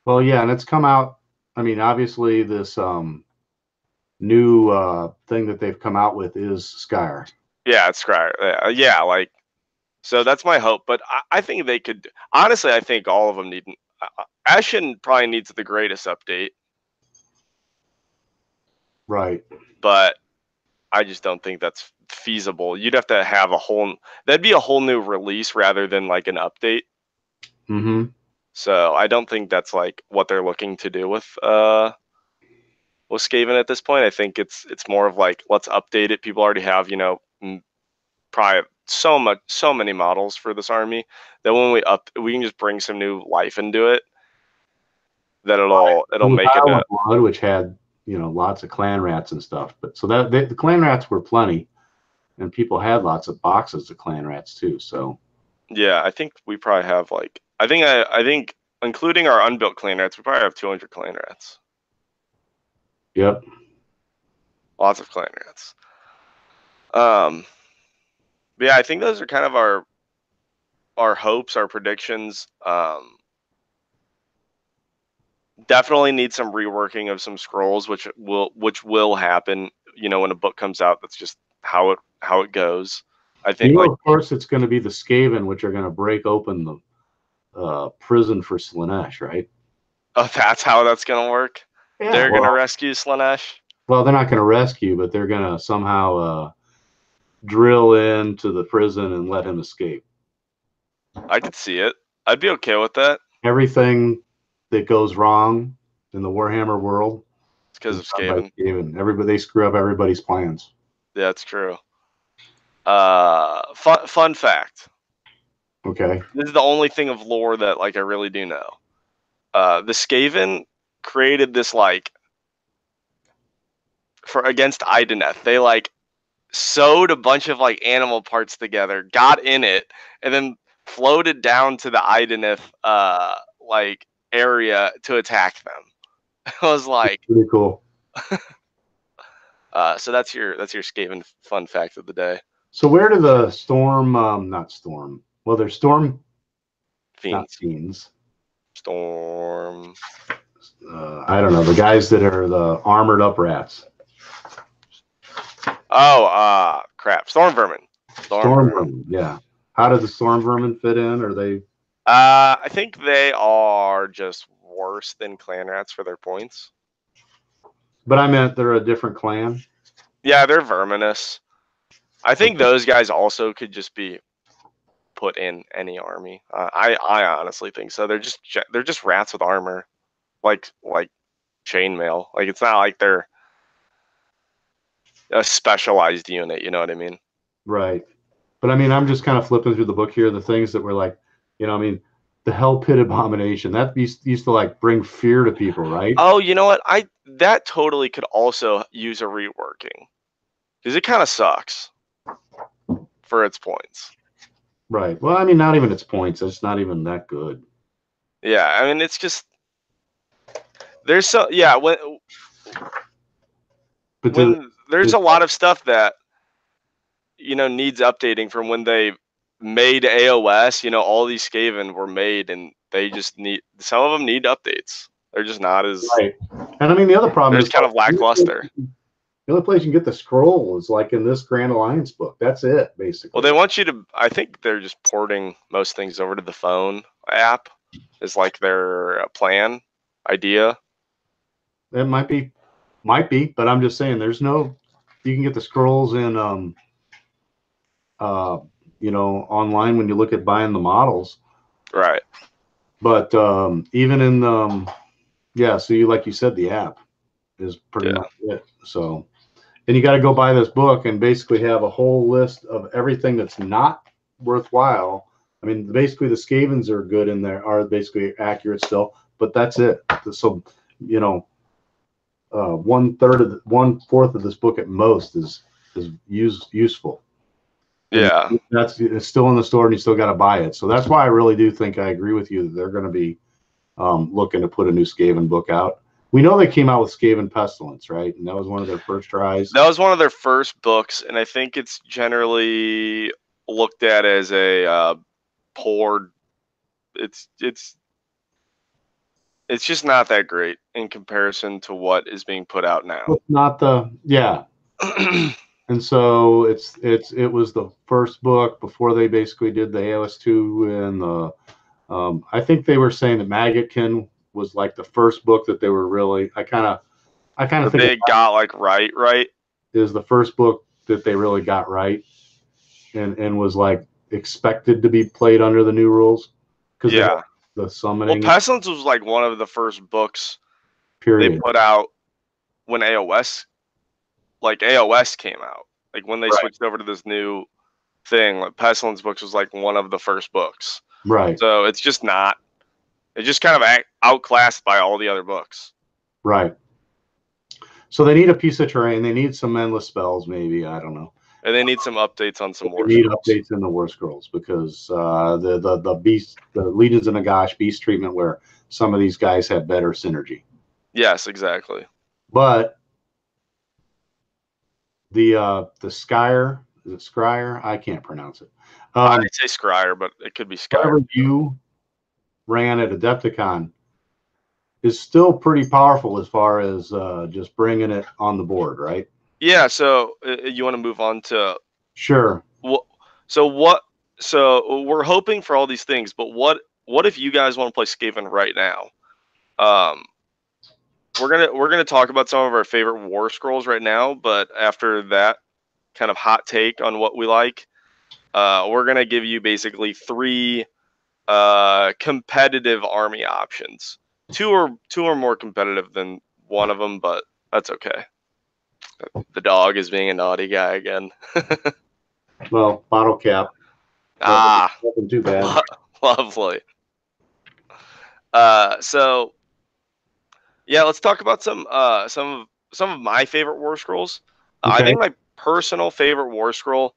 Well, yeah, and it's come out. I mean, obviously, this new thing that they've come out with is Scryer. Yeah, it's Scryer. Yeah, like so that's my hope. But I think they could. Honestly, I think all of them need. Ashen probably needs the greatest update. Right. But I just don't think that's feasible. You'd have to have that'd be a whole new release rather than like an update. Mm-hmm. So I don't think that's like what they're looking to do with Skaven at this point. I think it's more of like, let's update it. People already have, probably so many models for this army that when we can just bring some new life into it. That it'll make it Blood, which had lots of clan rats and stuff. But so that the clan rats were plenty, and people had lots of boxes of clan rats too. So yeah, I think we probably have like I think including our unbuilt clan rats, we probably have 200 clan rats. Yep. Lots of clan rats. But yeah, I think those are kind of our hopes, our predictions. Definitely need some reworking of some scrolls, which will happen. When a book comes out, that's just how it goes. I think, of course, it's going to be the Skaven, which are going to break open the prison for Slaanesh, right? Oh, that's how that's going to work. Yeah, they're going to rescue Slaanesh. Well, they're not going to rescue, but they're going to somehow drill into the prison and let him escape. I could see it. I'd be okay with that. Everything that goes wrong in the Warhammer world, it's because of Skaven. They screw up everybody's plans. Yeah, that's true. Fun fact. Okay. This is the only thing of lore that I really do know. The Skaven created this against Ideneth. They sewed a bunch of animal parts together, got in it, and then floated down to the Ideneth area to attack them. It was pretty cool. So that's your Skaven fun fact of the day. So where do the storm not storm? Well, there's storm fiends. Not fiends. Storm. I don't know, the guys that are the armored up rats. Oh, crap. Storm vermin. Storm vermin, yeah. How do the storm vermin fit in? Are they? I think they are just worse than clan rats for their points. But I meant they're a different clan. Yeah, they're verminous. I think those guys also could just be put in any army. I honestly think so. They're just rats with armor, like chainmail. It's not like they're a specialized unit. You know what I mean? Right. But I mean, I'm just kind of flipping through the book here. The things that were the Hell Pit Abomination, that used to bring fear to people, right? Oh, you know what? That totally could also use a reworking, because it kind of sucks for its points. Right. Well, I mean, not even its points. It's not even that good. Yeah, I mean, it's just there's there's a lot of stuff that needs updating from when they made AOS. All these Skaven were made, and they just some of them need updates. They're just not as right. And I mean, the other problem is kind of lackluster. The only place you can get the scroll is in this Grand Alliance book. That's it, basically. Well, they want you to. I think they're just porting most things over to the phone app. Is their plan idea. That might be, but I'm just saying, there's no. You can get the scrolls in, online when you look at buying the models. Right. But even in, so you said, the app is pretty much it. So. And you got to go buy this book and basically have a whole list of everything that's not worthwhile. I mean, basically the Skavens are good in there, are basically accurate still, but that's it. So, 1/4 of this book at most is useful. Yeah, it's still in the store and you still got to buy it. So that's why I really do think I agree with you that they're going to be looking to put a new Skaven book out. We know they came out with Skaven Pestilence, right? And that was one of their first tries. That was one of their first books, and I think it's generally looked at as a poor. It's just not that great in comparison to what is being put out now. It's not and so it was the first book before they basically did the AOS 2 and the I think they were saying that Maggotkin was like the first book that they were really. I kind of think They got like right. it is the first book that they really got right, and was like expected to be played under the new rules because they Yeah. had the Well, summoning Pestilence was like one of the first books they period. put out when AOS came out. Like when they Right. switched over to this new thing, like Pestilence books was like one of the first books. Right. So it's just not. It's just kind of outclassed by all the other books. Right. So they need a piece of terrain. They need some endless spells, maybe. I don't know. And they need some updates on some more. They need updates in the War Scrolls because the beast, the Legions of Nagash beast treatment, where some of these guys have better synergy. Yes, exactly. But the Skyer, is it Scryer? I can't pronounce it. I say Scryer, but it could be Skyer. Whatever you ran at Adepticon is still pretty powerful as far as just bringing it on the board, right? Yeah. So you want to move on to Sure. So we're hoping for all these things, but what if you guys want to play Skaven right now? We're gonna talk about some of our favorite war scrolls right now, but after that kind of hot take on what we like, we're gonna give you basically 3 competitive army options. Two are more competitive than one of them, but that's okay. The dog is being a naughty guy again. Well, bottle cap. Nothing too bad. Lovely. So yeah, let's talk about some of my favorite war scrolls. I Okay. think my personal favorite war scroll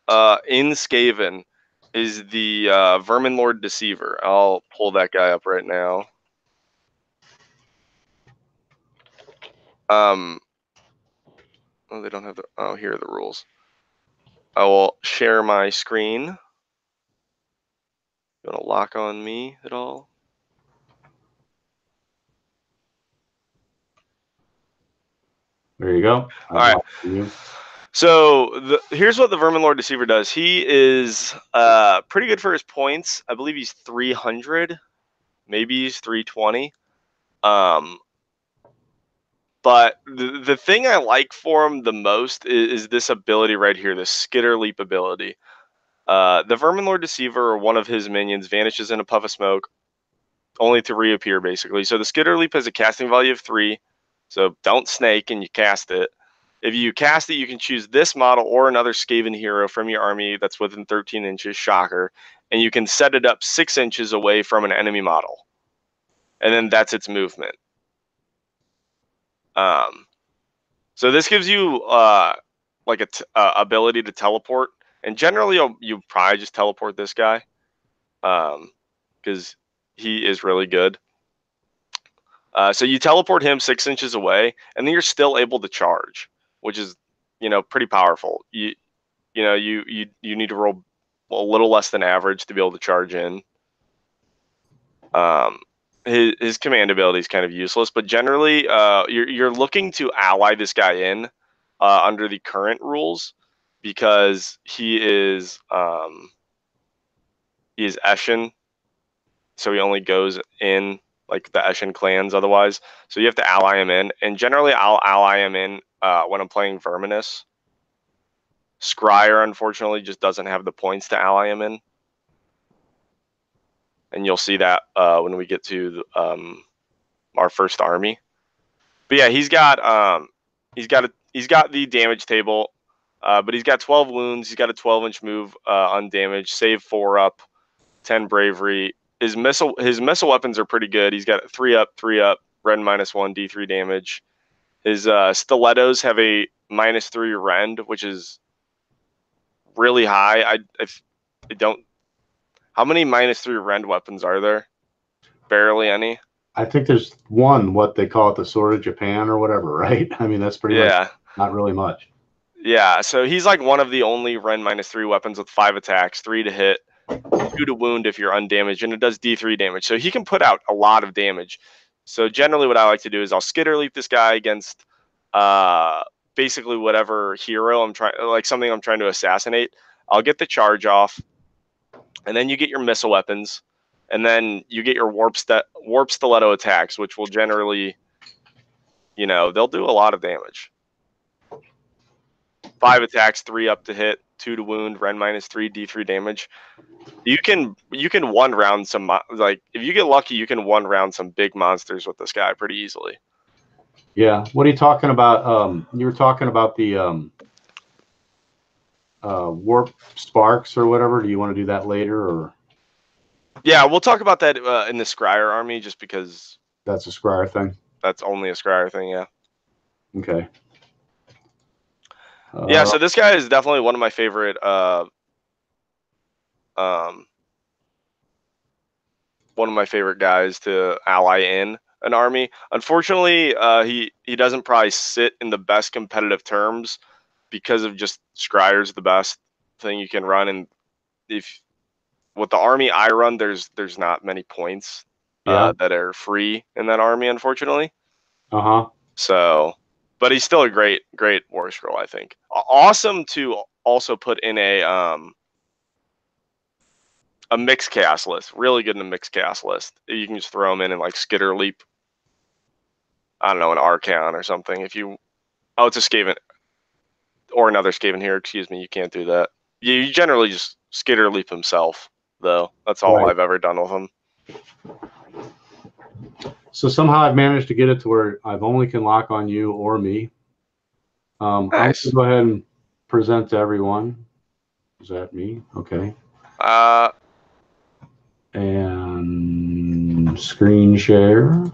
in Skaven is the Vermin Lord Deceiver. I'll pull that guy up right now. Oh, they don't have the. Oh, here are the rules. I will share my screen. You want to lock on me at all? There you go. All right. So here's what the Vermin Lord Deceiver does. He is pretty good for his points. I believe he's 300, maybe he's 320. But the thing I like for him the most is this ability right here, the Skitter Leap ability. The Vermin Lord Deceiver, or one of his minions, vanishes in a puff of smoke, only to reappear, basically. So the Skitter Leap has a casting value of 3, so don't snake and you cast it. If you cast it, you can choose this model or another Skaven hero from your army that's within 13 inches, shocker, and you can set it up 6 inches away from an enemy model. And then that's its movement. So this gives you like a ability to teleport, and generally you probably just teleport this guy, because he is really good. So you teleport him 6 inches away, and then you're still able to charge, which is pretty powerful. You need to roll a little less than average to be able to charge in. His command ability is kind of useless, but generally, you're looking to ally this guy in under the current rules because he is Eshin, so he only goes in like the Eshin clans otherwise. So you have to ally him in, and generally I'll ally him in when I'm playing Verminus. Scryer, unfortunately, just doesn't have the points to ally him in, and you'll see that when we get to our first army. But yeah, he's got the damage table, but he's got 12 wounds. He's got a 12-inch move undamaged, save 4 up, 10 bravery. His missile weapons are pretty good. He's got 3 up, rend -1, D3 damage. His stilettos have a -3 rend, which is really high. I don't. How many -3 rend weapons are there? Barely any. I think there's one, what they call it, the Sword of Japan or whatever, right? I mean, that's pretty much not really much. Yeah, so he's like one of the only rend -3 weapons with 5 attacks, 3 to hit, 2 to wound if you're undamaged, and it does D3 damage. So he can put out a lot of damage. So generally what I like to do is I'll skitter leap this guy against basically whatever hero something I'm trying to assassinate. I'll get the charge off, and then you get your missile weapons. and then you get your warp stiletto attacks, which will generally, they'll do a lot of damage. 5 attacks, 3 up to hit, 2 to wound, Ren -3, D3 damage. You can one round some, like, if you get lucky, you can one round some big monsters with this guy pretty easily. Yeah. What are you talking about? You were talking about the warp sparks or whatever. Do you want to do that later, or? Yeah, we'll talk about that in the Scryer army, just because That's a Scryer thing. That's only a Scryer thing. Yeah. Okay. Yeah, so this guy is definitely one of my favorite guys to ally in an army. Unfortunately, he doesn't probably sit in the best competitive terms because of just Scryer's the best thing you can run, and if with the army I run, there's not many points that are free in that army, unfortunately. So, but he's still a great war scroll, I think. Awesome to also put in a mixed chaos list. Really good in a mixed chaos list. You can just throw him in and like Skitter Leap. I don't know, an Archon or something. It's a Skaven or another Skaven here. Excuse me, you can't do that. You generally just Skitter Leap himself, though. That's all I've ever done with him. So somehow I've managed to get it to where I've only can lock on you or me. Nice. I'm going to go ahead and present to everyone. Is that me? Okay. And screen share.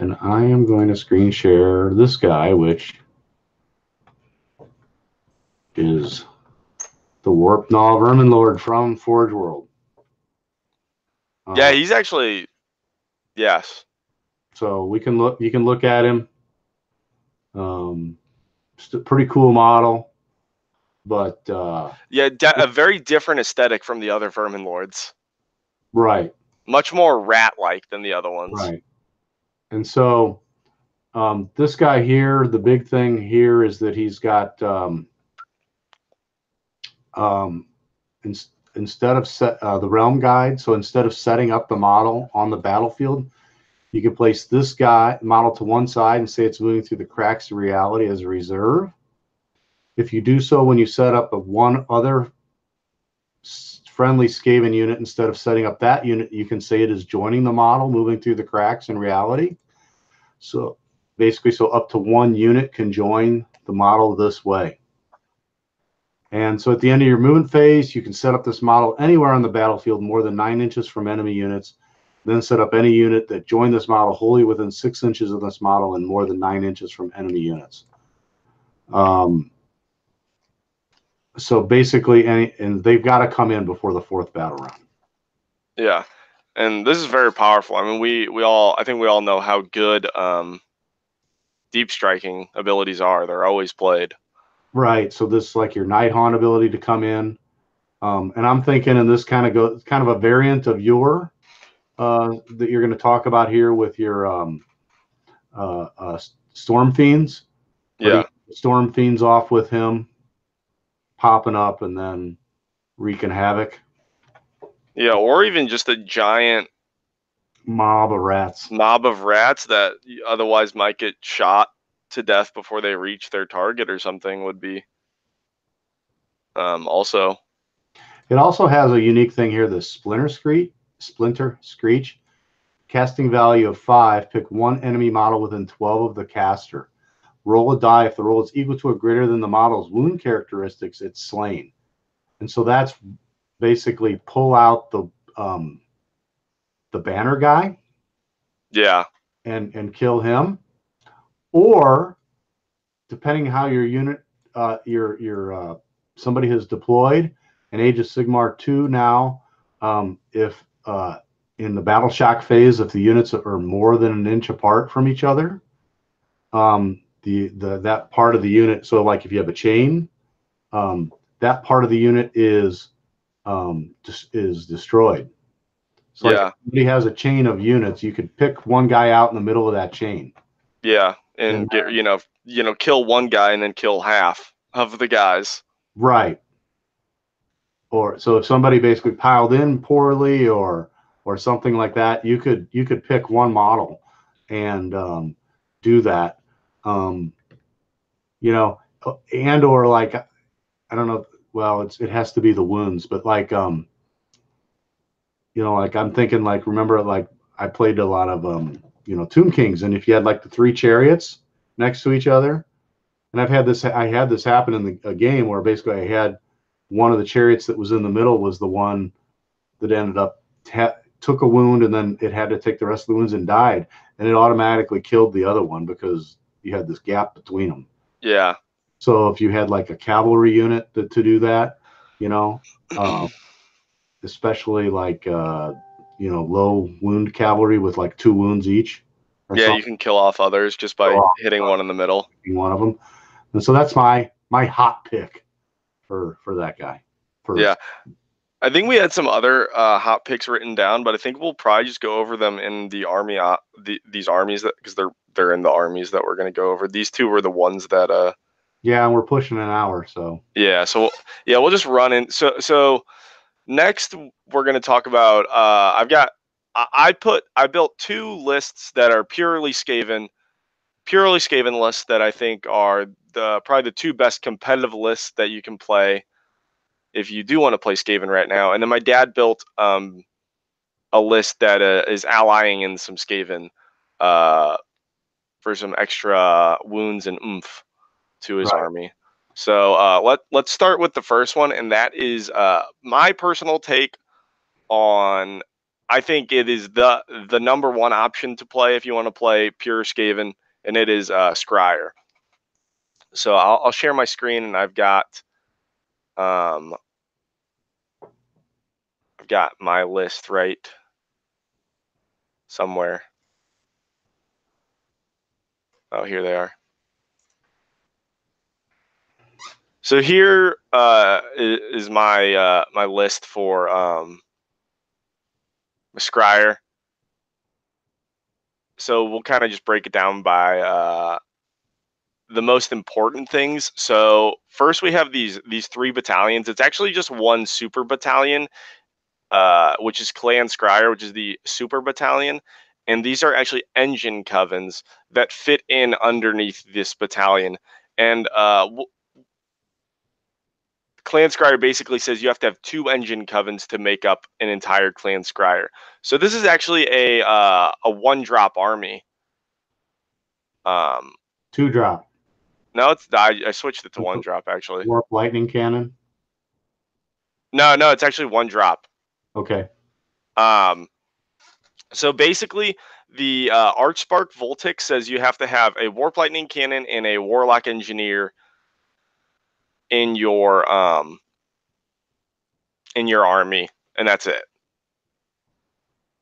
And I am going to screen share this guy, which is the Warp Gnaw Vermin Lord from Forge World. Yeah, he's actually, yes. So you can look at him. Just a pretty cool model, but yeah, a very different aesthetic from the other Vermin Lords. Right. Much more rat-like than the other ones. Right. And so this guy here, the big thing here is that he's got instead of the realm guide, so instead of setting up the model on the battlefield, you can place this guy model to one side and say it's moving through the cracks of reality as a reserve. If you do so when you set up one other friendly Skaven unit, instead of setting up that unit, you can say it is joining the model, moving through the cracks in reality. So basically, so up to one unit can join the model this way. And so at the end of your movement phase, you can set up this model anywhere on the battlefield more than 9 inches from enemy units. Then set up any unit that joined this model wholly within 6 inches of this model and more than 9 inches from enemy units. So basically, and they've got to come in before the 4th battle round. Yeah, and this is very powerful. I mean, I think we all know how good deep striking abilities are. They're always played. Right. So this is like your Night Haunt ability to come in, and I'm thinking, and this kind of a variant of your that you're going to talk about here with your Storm Fiends. Yeah. Storm Fiends off with him, popping up and then wreaking havoc. Yeah, or even just a giant mob of rats that otherwise might get shot to death before they reach their target or something would be also. It also has a unique thing here, the Splinter Screech. Casting value of 5. Pick one enemy model within 12 of the caster. Roll a die. If the roll is equal to or greater than the model's wound characteristics, it's slain. And so that's basically pull out the banner guy. Yeah. And kill him. Or depending how your unit somebody has deployed an Age of Sigmar 2 now, if in the battle shock phase, if the units are more than an inch apart from each other, that part of the unit, so like if you have a chain, that part of the unit is destroyed. So like if somebody has a chain of units, you could pick one guy out in the middle of that chain. Yeah, and get kill one guy and then kill half of the guys. Right. or so if somebody basically piled in poorly or something like that, you could pick one model and do that. You know, and or like I don't know. Well, it has to be the wounds, but like you know, like I'm thinking like remember like I played a lot of you know, Tomb Kings, and if you had like the 3 chariots next to each other, and I had this happen in a game where basically I had one of the chariots that was in the middle was the one that ended up took a wound, and then it had to take the rest of the wounds and died, and it automatically killed the other one because you had this gap between them. Yeah. So if you had like a cavalry unit to do that, you know, especially like you know, low wound cavalry with like 2 wounds each, or Yeah, something, you can kill off others just by hitting one in the middle. one of them. And so that's my hot pick for that guy. Yeah. I think we had some other hot picks written down, but I think we'll probably just go over them in the army, these armies that because they're in the armies that we're going to go over. These 2 were the ones that. Yeah, and we're pushing an hour, so. Yeah, so yeah, we'll just run in. So next we're going to talk about. I built 2 lists that are purely Skaven lists that I think are probably the 2 best competitive lists that you can play if you do want to play Skaven right now. And then my dad built a list that is allying in some Skaven for some extra wounds and oomph to his army. So let's start with the first one, and that is my personal take on. I think it is the number 1 option to play if you want to play pure Skaven, and it is Scryer. So I'll share my screen, and I've got my list right somewhere. Oh, here they are. So here is my my list for Scryer. So we'll kind of just break it down by the most important things. So first we have these 3 battalions. It's actually just 1 super battalion, which is Clan Scryer, which is the super battalion. And these are actually engine covens that fit in underneath this battalion. And Clan Scryer basically says you have to have 2 engine covens to make up an entire Clan Scryer. So this is actually a 1-drop army. 2-drop. No, I switched it to 1-drop actually. Warp lightning cannon. No, it's actually 1-drop. Okay. So basically, the Archspark Voltic says you have to have a Warp Lightning Cannon and a Warlock Engineer in your army, and that's it.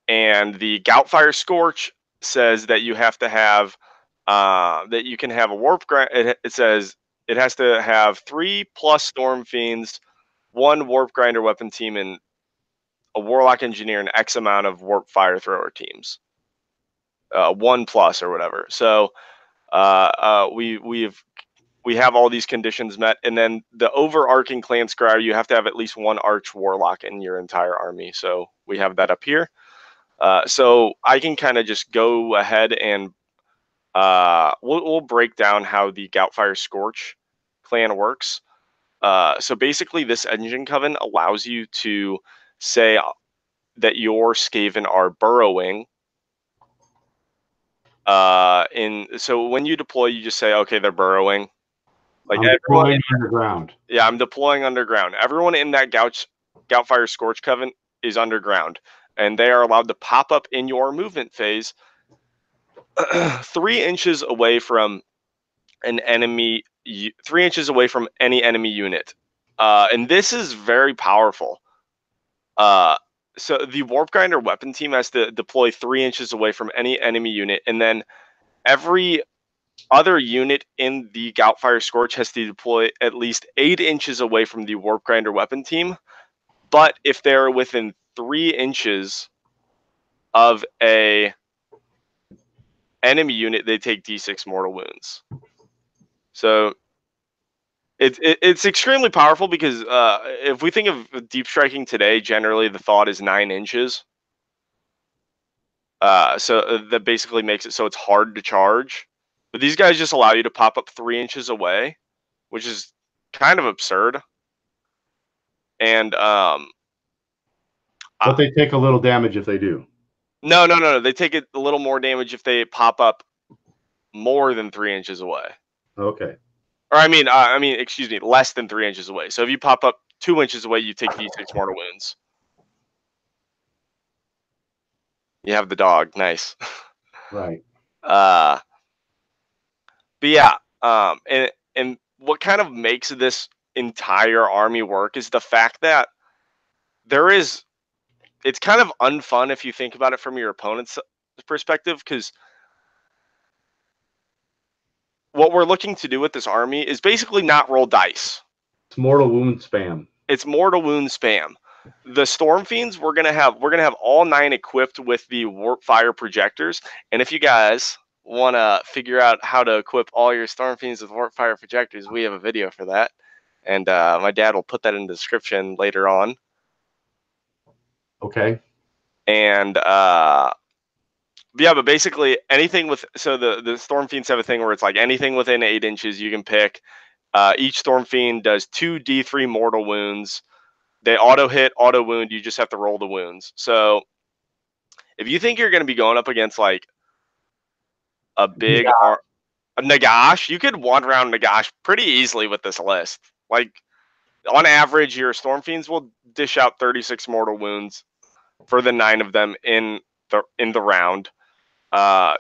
And the Goutfire Scorch says that you have to have that you can have a Warp Grind. It says it has to have 3+ Storm Fiends, 1 Warp Grinder weapon team, and a Warlock Engineer, and X amount of Warp Fire Thrower teams. 1+ or whatever. So we have all these conditions met, and then the overarching Clan Scryer, you have to have at least 1 Arch Warlock in your entire army. So we have that up here. So I can kind of just go ahead and we'll break down how the Goutfire Scorch clan works. So basically, this engine coven allows you to say that your Skaven are burrowing. So when you deploy, you just say, okay, they're burrowing. Like I'm deploying underground. Yeah, I'm deploying underground. Everyone in that Goutfire Scorch Coven is underground, and they are allowed to pop up in your movement phase 3 inches away from an enemy, 3 inches away from any enemy unit. And this is very powerful. So the Warp Grinder weapon team has to deploy 3 inches away from any enemy unit, and then every other unit in the Goutfire Scorch has to deploy at least 8 inches away from the Warp Grinder weapon team. But if they're within 3 inches of a enemy unit, they take D6 mortal wounds. So It's extremely powerful because if we think of deep striking today, generally the thought is 9 inches. So that basically makes it so it's hard to charge. But these guys just allow you to pop up 3 inches away, which is kind of absurd. And But they take a little damage if they do. no. They take a little more damage if they pop up more than 3 inches away. Okay. Or I mean, excuse me, less than 3 inches away. So if you pop up 2 inches away, you take D6 mortal wounds. You have the dog, nice. Right. But yeah, and what kind of makes this entire army work is the fact that it's kind of unfun if you think about it from your opponent's perspective, because what we're looking to do with this army is basically not roll dice. It's mortal wound spam. It's mortal wound spam. The Storm Fiends we're gonna have all 9 equipped with the Warp Fire projectors, and if you guys want to figure out how to equip all your Storm Fiends with Warp Fire projectors, we have a video for that, and my dad will put that in the description later on. Okay. And yeah, but basically anything with the Storm Fiends have a thing where it's like anything within 8 inches you can pick. Each Storm Fiend does 2 D3 mortal wounds. They auto hit, auto wound. You just have to roll the wounds. So if you think you're going to be going up against like a big Nagash, you could one round Nagash pretty easily with this list. Like on average, your Storm Fiends will dish out 36 mortal wounds for the 9 of them in the round.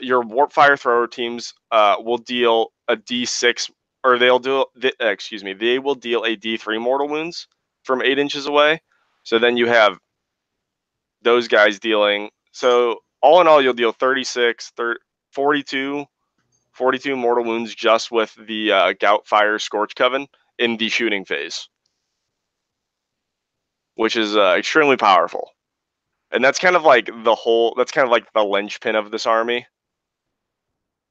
Your Warp Fire Thrower teams will deal a D6, or they will deal a D3 mortal wounds from 8 inches away. So then you have those guys dealing. So all in all, you'll deal 36, 42 mortal wounds just with the Gout Fire Scorch Coven in the shooting phase, which is extremely powerful. And that's kind of like the linchpin of this army.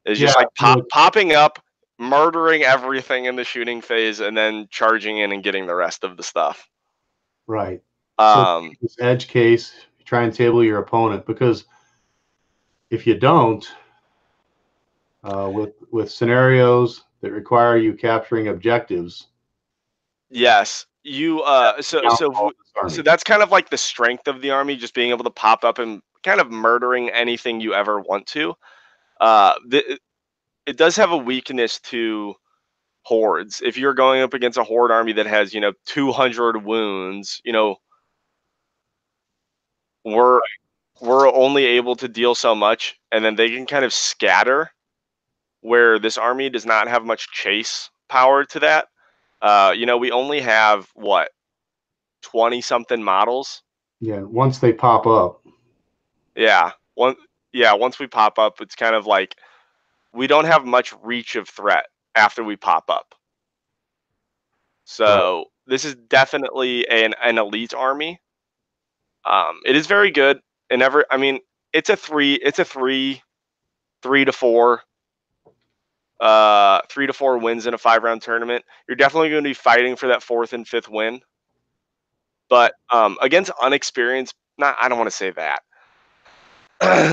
Is just like popping up, murdering everything in the shooting phase, and then charging in and getting the rest of the stuff. Right. So this edge case, try and table your opponent, because if you don't, with scenarios that require you capturing objectives. Yes, you. So that's kind of like the strength of the army, just being able to pop up and kind of murdering anything you ever want to. It does have a weakness to hordes. If you're going up against a horde army that has 200 wounds, we're only able to deal so much, and then they can kind of scatter, where this army does not have much chase power to that. We only have what, 20 something models. Yeah, once they pop up. Yeah, once we pop up, it's kind of like we don't have much reach of threat after we pop up. So this is definitely an elite army. It is very good. It's a 3 to 4 3 to 4 wins in a 5-round tournament. You're definitely going to be fighting for that 4th and 5th win. But against unexperienced, I don't want to say that.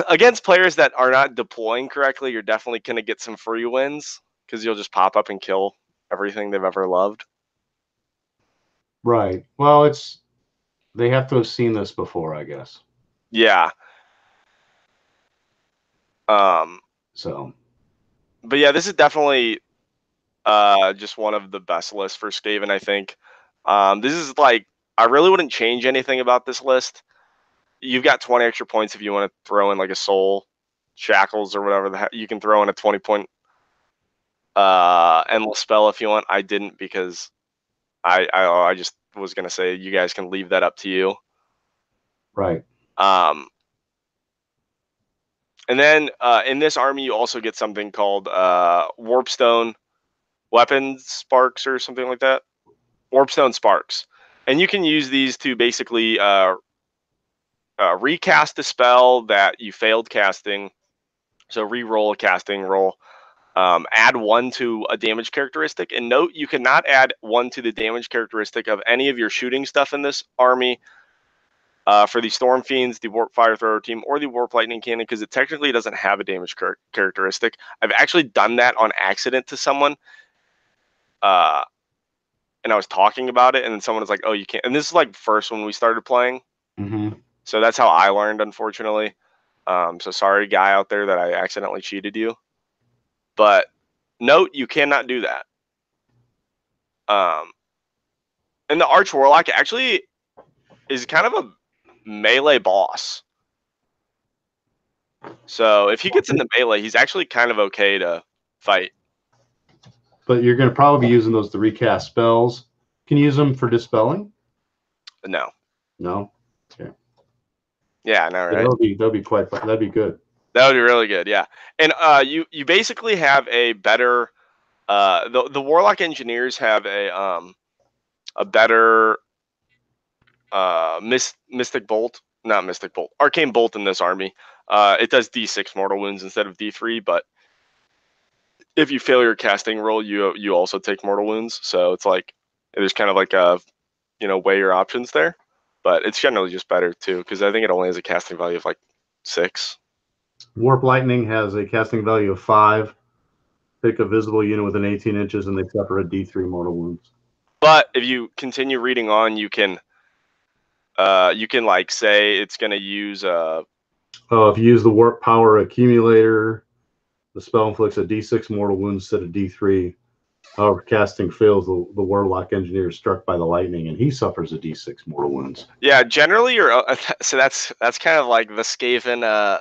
Against players that are not deploying correctly, you're definitely going to get some free wins, because you'll just pop up and kill everything they've ever loved. Right. Well, they have to have seen this before, I guess. Yeah. So. But yeah, this is definitely just one of the best lists for Skaven, I think. This is like, I really wouldn't change anything about this list. You've got 20 extra points if you want to throw in like a Soul Shackles or whatever. You can throw in a 20-point endless spell if you want. I didn't, because I just was gonna say you guys can leave that up to you. Right. And then in this army, you also get something called Warpstone Weapon Sparks or something like that. Warpstone Sparks. And you can use these to basically recast a spell that you failed casting. So re-roll a casting roll. add 1 to a damage characteristic. And note, you cannot add 1 to the damage characteristic of any of your shooting stuff in this army for the Storm Fiends, the Warp Fire Thrower team, or the Warp Lightning Cannon, because it technically doesn't have a damage characteristic. I've actually done that on accident to someone, and I was talking about it, and then someone was like, oh, you can't. And this is like first when we started playing. So that's how I learned, unfortunately. So sorry, guy out there, that I accidentally cheated you. But note, you cannot do that. And the Arch Warlock actually is kind of a melee boss. So if he gets into melee, he's actually kind of okay to fight. But you're going to probably be using those to recast spells. Can you use them for dispelling? No. No. Okay. Yeah, I know, right? That'd be quite fun. That'd be good. That would be really good, yeah. And you basically have a better the Warlock Engineers have a better Mystic Bolt, not Mystic Bolt, Arcane Bolt in this army. It does D6 mortal wounds instead of D3, but if you fail your casting roll, you also take mortal wounds. So it's like there's kind of like a weigh your options there, but it's generally just better too, because I think it only has a casting value of like 6. Warp Lightning has a casting value of 5. Pick a visible unit within 18 inches, and they suffer a D3 mortal wounds. But if you continue reading on, you can like say it's going to use if you use the Warp Power Accumulator, the spell inflicts a D6 mortal wound instead of D3. However, casting fails, the Warlock Engineer is struck by the lightning, and he suffers a D6 mortal wounds. Yeah, generally you're so that's kind of like the Skaven.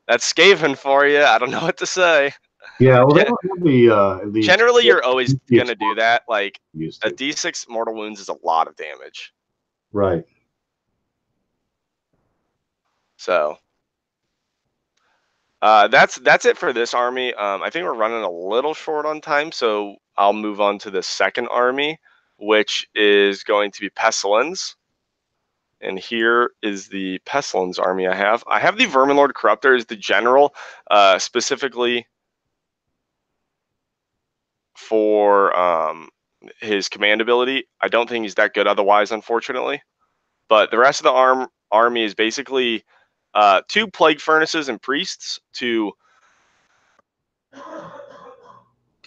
That's Skaven for you. I don't know what to say. Yeah, well, they don't have the generally you're always going to do that. Like a to. D6 mortal wounds is a lot of damage. Right. So that's it for this army. I think we're running a little short on time, so I'll move on to the second army, which is going to be Pestilence. And here is the Pestilence army I have. I have the Verminlord Corruptor as the general, specifically for his command ability. I don't think he's that good otherwise, unfortunately. But the rest of the army is basically 2 Plague Furnaces and Priests to...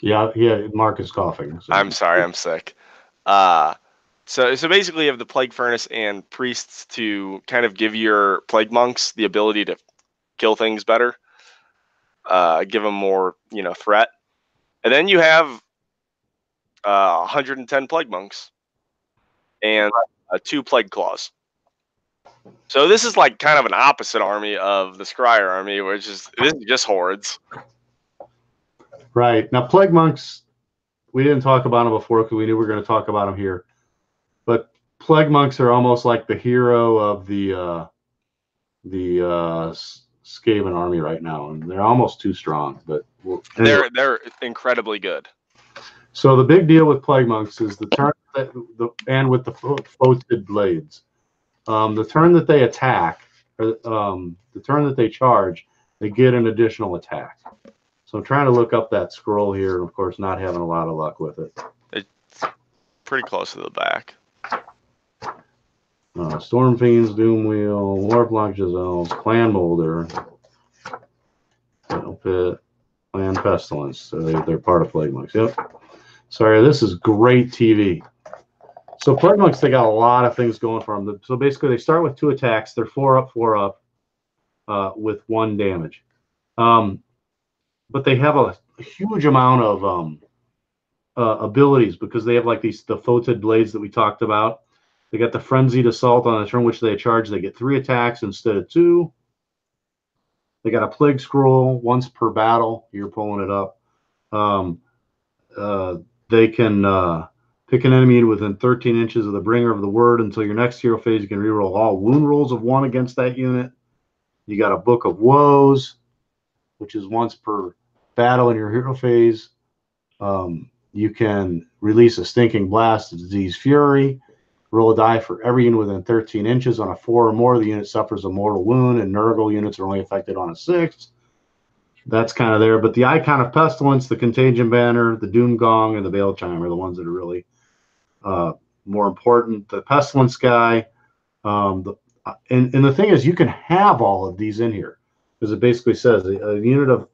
Yeah, Mark is coughing. So. I'm sorry, I'm sick. So basically you have the Plague Furnace and Priests to kind of give your Plague Monks the ability to kill things better. Give them more, threat. And then you have 110 Plague Monks and 2 Plague Claws. So this is like kind of an opposite army of the Scryer army, which is just hordes. Right. Now, Plague Monks, we didn't talk about them before because we knew we were going to talk about them here. But Plague Monks are almost like the hero of the Skaven army right now, and they're almost too strong. But anyway. They're incredibly good. So the big deal with Plague Monks is the turn and with the Foetid Blades. The turn that they attack, or the turn that they charge, they get an additional attack. So I'm trying to look up that scroll here, and of course not having a lot of luck with it. It's pretty close to the back. Storm Fiends, Doomwheel, Warlock Giselles, Clan Molder, Pit, Clan Pestilence. So they're part of Plague Monks. Yep. Sorry, this is great TV. So Plague Monks, they got a lot of things going for them. So basically, they start with 2 attacks. They're 4 up, with 1 damage. But they have a huge amount of abilities because they have like the Foetid Blades that we talked about. They got the Frenzied Assault on the turn which they charge. They get 3 attacks instead of 2. They got a Plague Scroll once per battle. You're pulling it up. They can pick an enemy within 13 inches of the bringer of the word until your next hero phase. You can reroll all wound rolls of 1 against that unit. You got a Book of Woes, which is once per battle in your hero phase. You can release a Stinking Blast of Disease Fury. Roll a die for every unit within 13 inches. On a 4 or more, the unit suffers a mortal wound, and Nurgle units are only affected on a 6. that's kind of there. But the Icon of Pestilence, the Contagion Banner, the Doom Gong, and the Bale Chime are the ones that are really more important. The Pestilence guy, and the thing is, you can have all of these in here because it basically says a unit of,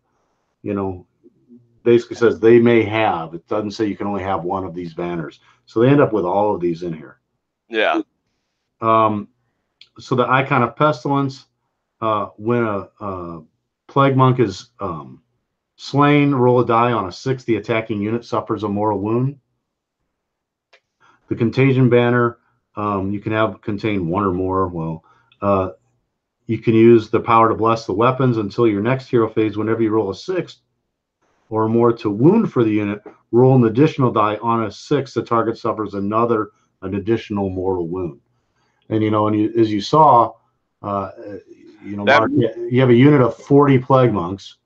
basically says they may have. It doesn't say you can only have one of these banners. So they end up with all of these in here. Yeah. So the Icon of Pestilence, when a Plague Monk is slain, roll a die on a 6. The attacking unit suffers a mortal wound. The Contagion Banner, you can contain one or more. Well, you can use the power to bless the weapons until your next hero phase. Whenever you roll a 6 or more to wound for the unit, roll an additional die on a 6. The target suffers an additional mortal wound. And as you saw, Mark, you have a unit of 40 Plague Monks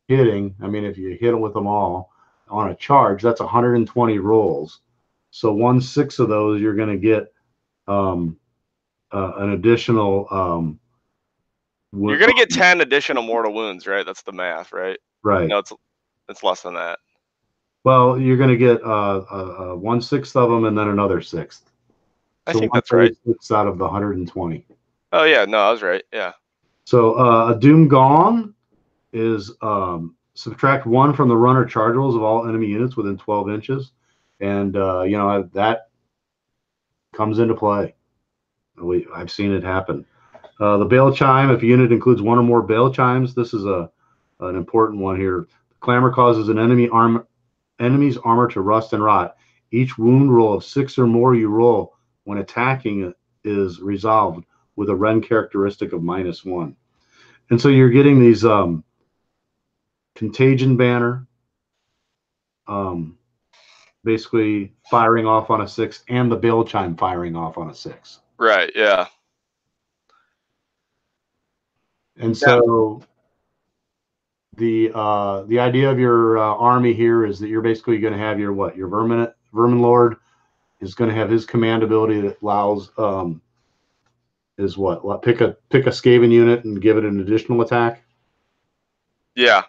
hitting. I mean, if you hit them with them all on a charge, that's 120 rolls. So 1/6 of those, you're going to get an additional. You're going to get 10 additional mortal wounds, right? That's the math, right? Right. No, it's less than that. Well, you're going to get 1/6 of them and then another 6th. I think that's right. 6 out of the 120. Oh yeah, no, I was right. Yeah. So a Doom Gong is subtract 1 from the run or charge rolls of all enemy units within 12 inches, and that comes into play. I've seen it happen. The Bale Chime, if a unit includes 1 or more Bale Chimes, this is an important one here. Clamor causes an enemy's armor to rust and rot. Each wound roll of 6 or more you roll when attacking is resolved with a Ren characteristic of -1. And so you're getting these Contagion Banner, basically firing off on a 6, and the Bale Chime firing off on a 6. Right, yeah. And so the idea of your army here is that you're basically going to have your Vermin Lord is going to have his command ability that allows pick a Skaven unit and give it an additional attack. Yeah.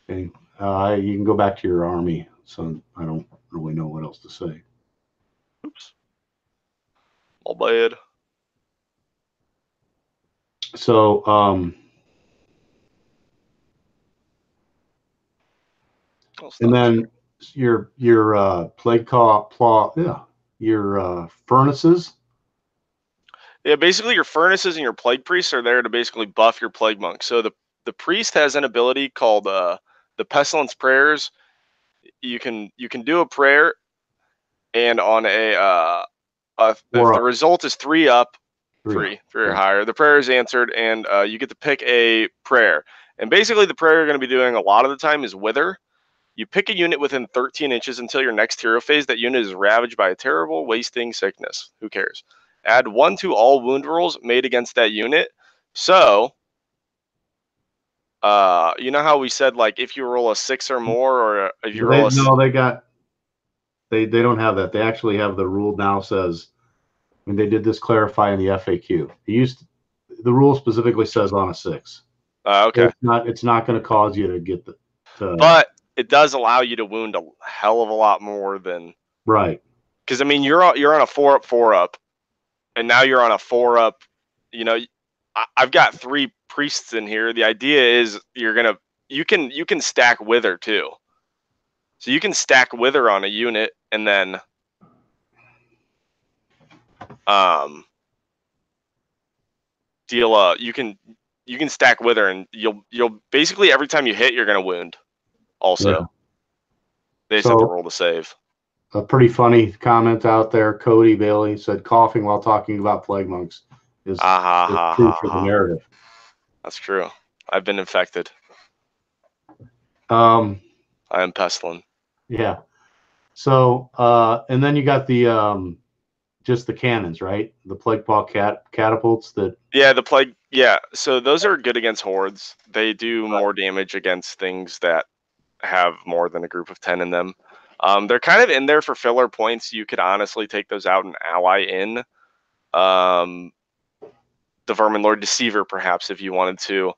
Okay. You can go back to your army. So I don't really know what else to say. Oops. All bad. So and then your plague claw, your furnaces. Yeah, basically your furnaces and your plague priests are there to basically buff your plague monk. So the priest has an ability called the pestilence prayers. You can do a prayer, and on if the result is 3 up, 3 or higher, the prayer is answered, and you get to pick a prayer. And basically the prayer you're going to be doing a lot of the time is Wither. You pick a unit within 13 inches until your next hero phase. That unit is ravaged by a terrible wasting sickness. Who cares? Add 1 to all wound rolls made against that unit. So, you know how we said, like, if you roll a 6 or more, or if you roll they don't have that. They actually have the rule now says, when they did this clarify in the FAQ, the rule specifically says on a 6. Okay. It's not going to cause you to get but it does allow you to wound a hell of a lot more than right. Because I mean, you're on a 4-up, 4-up, and now you're on a 4-up. I've got 3 priests in here. The idea is you can stack Wither too. So you can stack Wither on a unit, and then you can stack Wither, and you'll basically every time you hit, you're gonna wound. Also, they just have to roll the save. A pretty funny comment out there. Cody Bailey said, "Coughing while talking about plague monks is true for the narrative." That's true. I've been infected. I am pestilent. Yeah. So, and then you got the just the cannons, right? The plague paw catapults that. Yeah, the plague. Yeah, so those are good against hordes. They do more damage against things that have more than a group of 10 in them. They're kind of in there for filler points. You could honestly take those out and ally in the Vermin Lord Deceiver, perhaps, if you wanted to.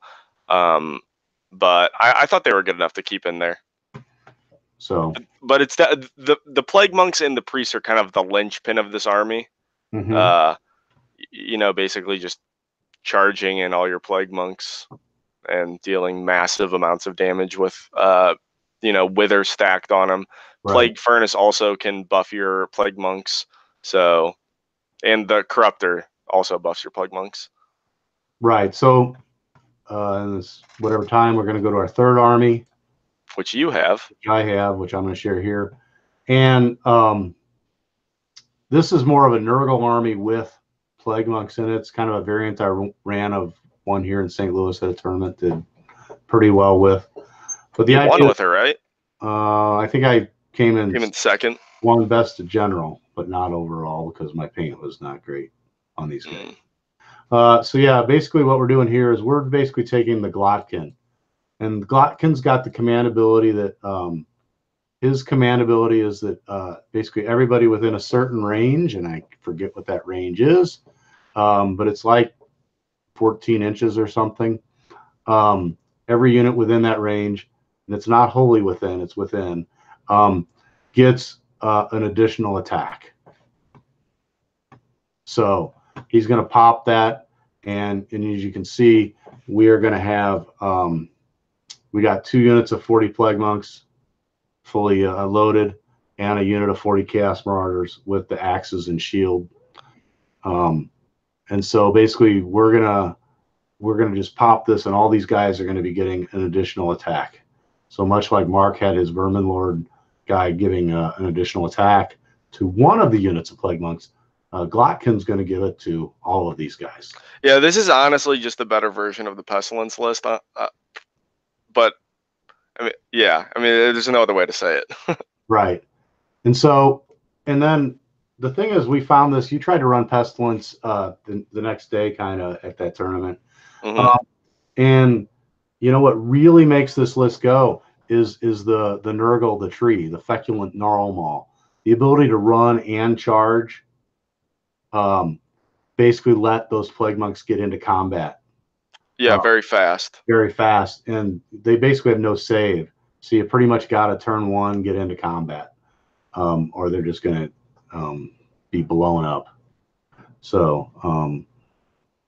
But I thought they were good enough to keep in there. So, but it's the plague monks and the priests are kind of the linchpin of this army. Basically just charging in all your plague monks and dealing massive amounts of damage with wither stacked on them. right. Plague furnace also can buff your plague monks. So, and the corruptor also buffs your plague monks. Right. So, in this whatever time, we're going to go to our third army, which you have. Which I have, which I'm going to share here. And this is more of a Nurgle army with plague monks in it. It's kind of a variant I ran of one here in St. Louis at a tournament, did pretty well with. But the idea, won with her, right? I think I came in second. Won best to general, but not overall because my paint was not great on these guys. So yeah, basically what we're doing here is we're basically taking the Glotkin, and Glotkin's got the command ability that his command ability is that basically everybody within a certain range, and I forget what that range is, but it's like 14 inches or something. Every unit within that range, and it's not wholly within, it's within, gets an additional attack. So he's going to pop that, and as you can see, we are going to have we got 2 units of 40 plague monks fully loaded, and a unit of 40 chaos marauders with the axes and shield. And so basically we're gonna just pop this, and all these guys are going to be getting an additional attack. So much like Mark had his Vermin Lord guy giving an additional attack to one of the units of plague monks, Glotkin's going to give it to all of these guys. Yeah, this is honestly just a better version of the Pestilence list. But there's no other way to say it. Right. And so, and then the thing is, we found this. You tried to run Pestilence the next day, kind of at that tournament. And you know what really makes this list go is the Nurgle, the tree, the feculent Gnarl Maul, the ability to run and charge. Basically, let those plague monks get into combat. Yeah, very fast. Very fast, and they basically have no save. So you pretty much got to turn 1, get into combat, or they're just going to be blown up. So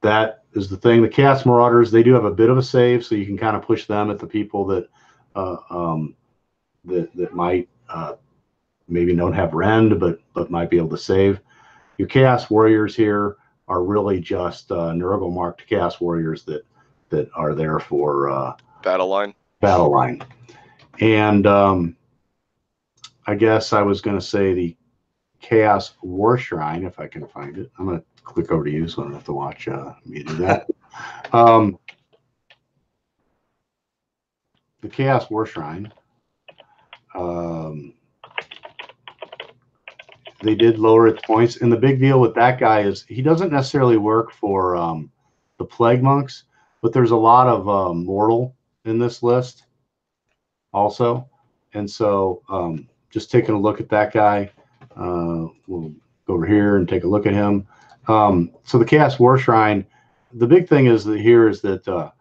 that is the thing. The Chaos Marauders, they do have a bit of a save, so you can kind of push them at the people that that might maybe don't have rend, but might be able to save. Your Chaos Warriors here are really just Nurgle marked Chaos Warriors that are there for battle line. And I guess I was going to say the Chaos War Shrine, if I can find it. I'm going to click over to you, so I don't have to watch me do that. The Chaos War Shrine. They did lower its points, and the big deal with that guy is he doesn't necessarily work for the Plague Monks, but there's a lot of mortal in this list also. And so just taking a look at that guy, we'll go over here and take a look at him. So the Chaos War Shrine, the big thing is that here is that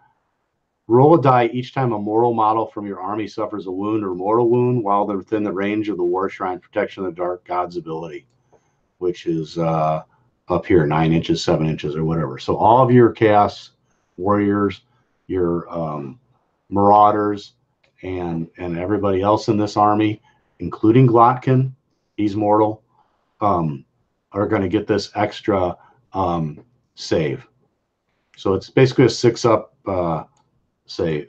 roll a die each time a mortal model from your army suffers a wound or mortal wound while they're within the range of the War Shrine Protection of the Dark God's ability, which is up here, 9 inches, 7 inches, or whatever. So all of your Chaos Warriors, your Marauders, and everybody else in this army, including Glotkin, he's mortal, are going to get this extra save. So it's basically a 6-up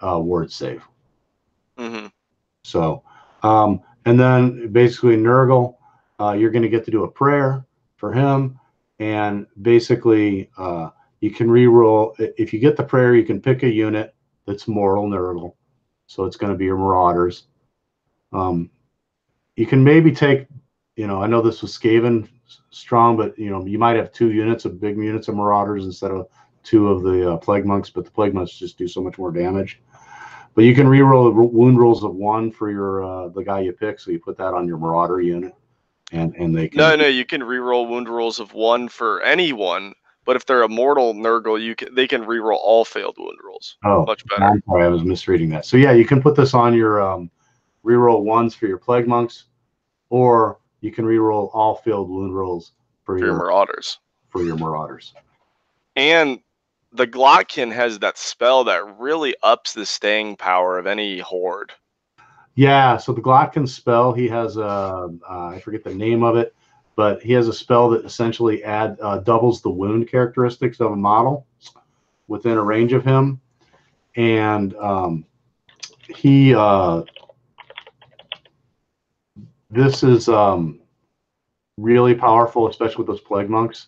ward save. So and then basically Nurgle, you're going to get to do a prayer for him, and basically you can re-roll. If you get the prayer, you can pick a unit that's mortal Nurgle, so it's going to be your Marauders. You can maybe take, I know this was Skaven strong, but you might have 2 units of big units of Marauders instead of 2 of the Plague Monks, but the Plague Monks just do so much more damage. But you can re-roll wound rolls of 1 for your the guy you pick, so you put that on your Marauder unit, and they can. No, you can re-roll wound rolls of 1 for anyone, But if they're a mortal Nurgle, they can reroll all failed wound rolls. Oh, much better. I'm sorry, I was misreading that. So yeah, you can put this on your reroll ones for your plague monks, or you can reroll all failed wound rolls for your marauders. And the Glotkin has that spell that really ups the staying power of any horde. Yeah, so the Glotkin spell, he has I forget the name of it, but he has a spell that essentially doubles the wound characteristics of a model within a range of him, and he this is really powerful, especially with those plague monks.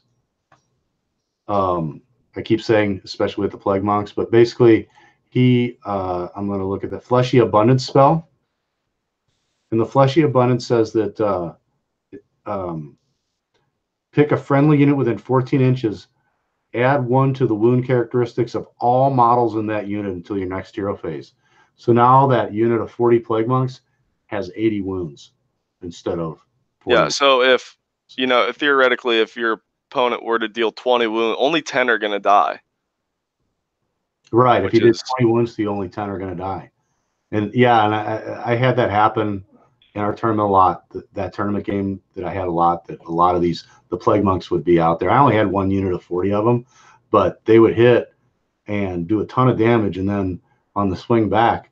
I keep saying especially with the plague monks, but basically I'm going to look at the Fleshy Abundance spell. And the Fleshy Abundance says that pick a friendly unit within 14 inches, add 1 to the wound characteristics of all models in that unit until your next hero phase. So now that unit of 40 plague monks has 80 wounds instead of 40. Yeah, so if, theoretically, if your opponent were to deal 20 wounds, only 10 are going to die. Right. If you did 20 wounds, the only 10 are going to die. And yeah, and I had that happen in our tournament a lot. That tournament game that I had a lot, that a lot of the plague monks would be out there. I only had 1 unit of 40 of them, but they would hit and do a ton of damage. And then on the swing back,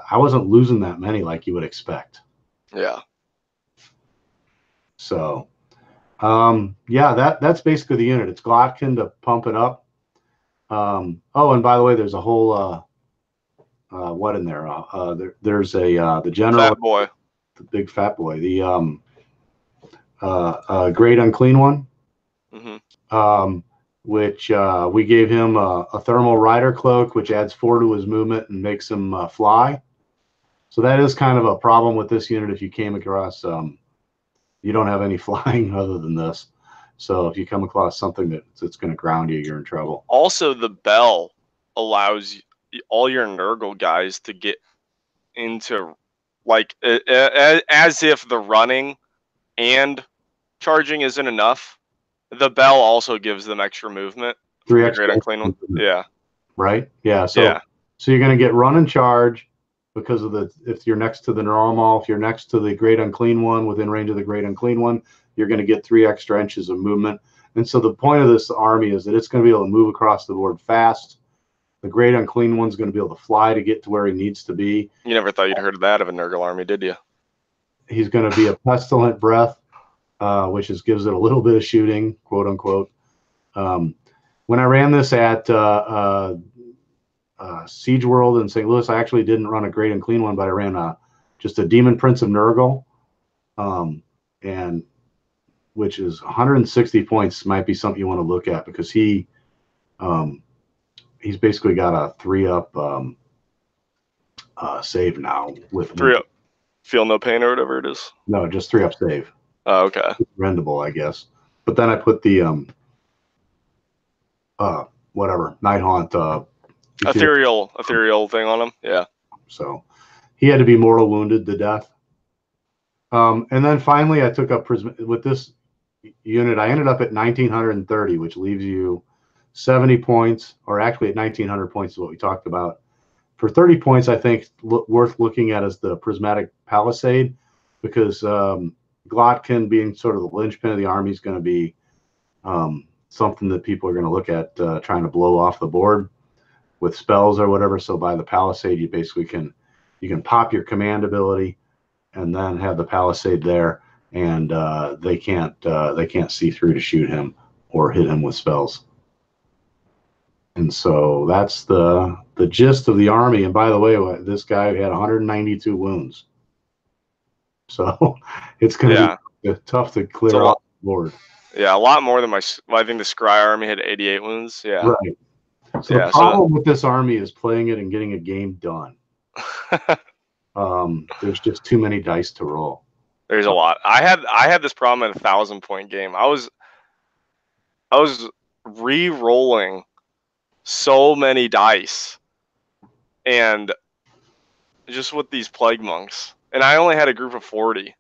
I wasn't losing that many like you would expect. Yeah. So, yeah, that's basically the unit. It's Glotkin to pump it up. Oh, and by the way, there's a whole what in there? There's the general, fat boy, the big fat boy, the great unclean one, which we gave him a thermal rider cloak, which adds 4 to his movement and makes him fly. So that is kind of a problem with this unit. If you came across, you don't have any flying other than this. So if you come across something that's going to ground you, you're in trouble. Also, the bell allows all your Nurgle guys to get into, like, as if the running and charging isn't enough. The bell also gives them extra movement. 3 extra great unclean one. Yeah. Right. Yeah. So so you're going to get run and charge because of if you're next to the normal, if you're next to the great unclean one, within range of the great unclean one, you're going to get 3 extra inches of movement. And so the point of this army is that it's going to be able to move across the board fast. The great unclean one's going to be able to fly to get to where he needs to be. You never thought you'd heard of that of a Nurgle army, did you? He's going to be a pestilent breath, which gives it a little bit of shooting, quote unquote. When I ran this at Siege World in St. Louis, I actually didn't run a great unclean one, but I ran just a Demon Prince of Nurgle, and which is 160 points. Might be something you want to look at because he's basically got a 3-up save now with 3-up. Feel no pain or whatever it is. No, just 3-up save. Oh, okay. It's rendable, I guess. But then I put the whatever Night Haunt ethereal thing on him. Yeah. So he had to be mortal wounded to death. And then finally, I took up with this unit. I ended up at 1930, which leaves you 70 points, or actually at 1900 points is what we talked about. For 30 points, I think worth looking at is the Prismatic Palisade, because Glotkin being sort of the linchpin of the army is going to be something that people are going to look at trying to blow off the board with spells or whatever. So by the Palisade, you basically can pop your command ability and then have the Palisade there, and they can't see through to shoot him or hit him with spells. And so that's the gist of the army. And by the way, this guy had 192 wounds. So it's going to be tough to clear off the board. Yeah, a lot more than I think the Scry army had 88 wounds. Yeah. Right. So the problem with this army is playing it and getting a game done. There's just too many dice to roll. There's a lot. I had this problem in a 1,000-point game. I was re-rolling so many dice, and just with these plague monks, and I only had a group of 40,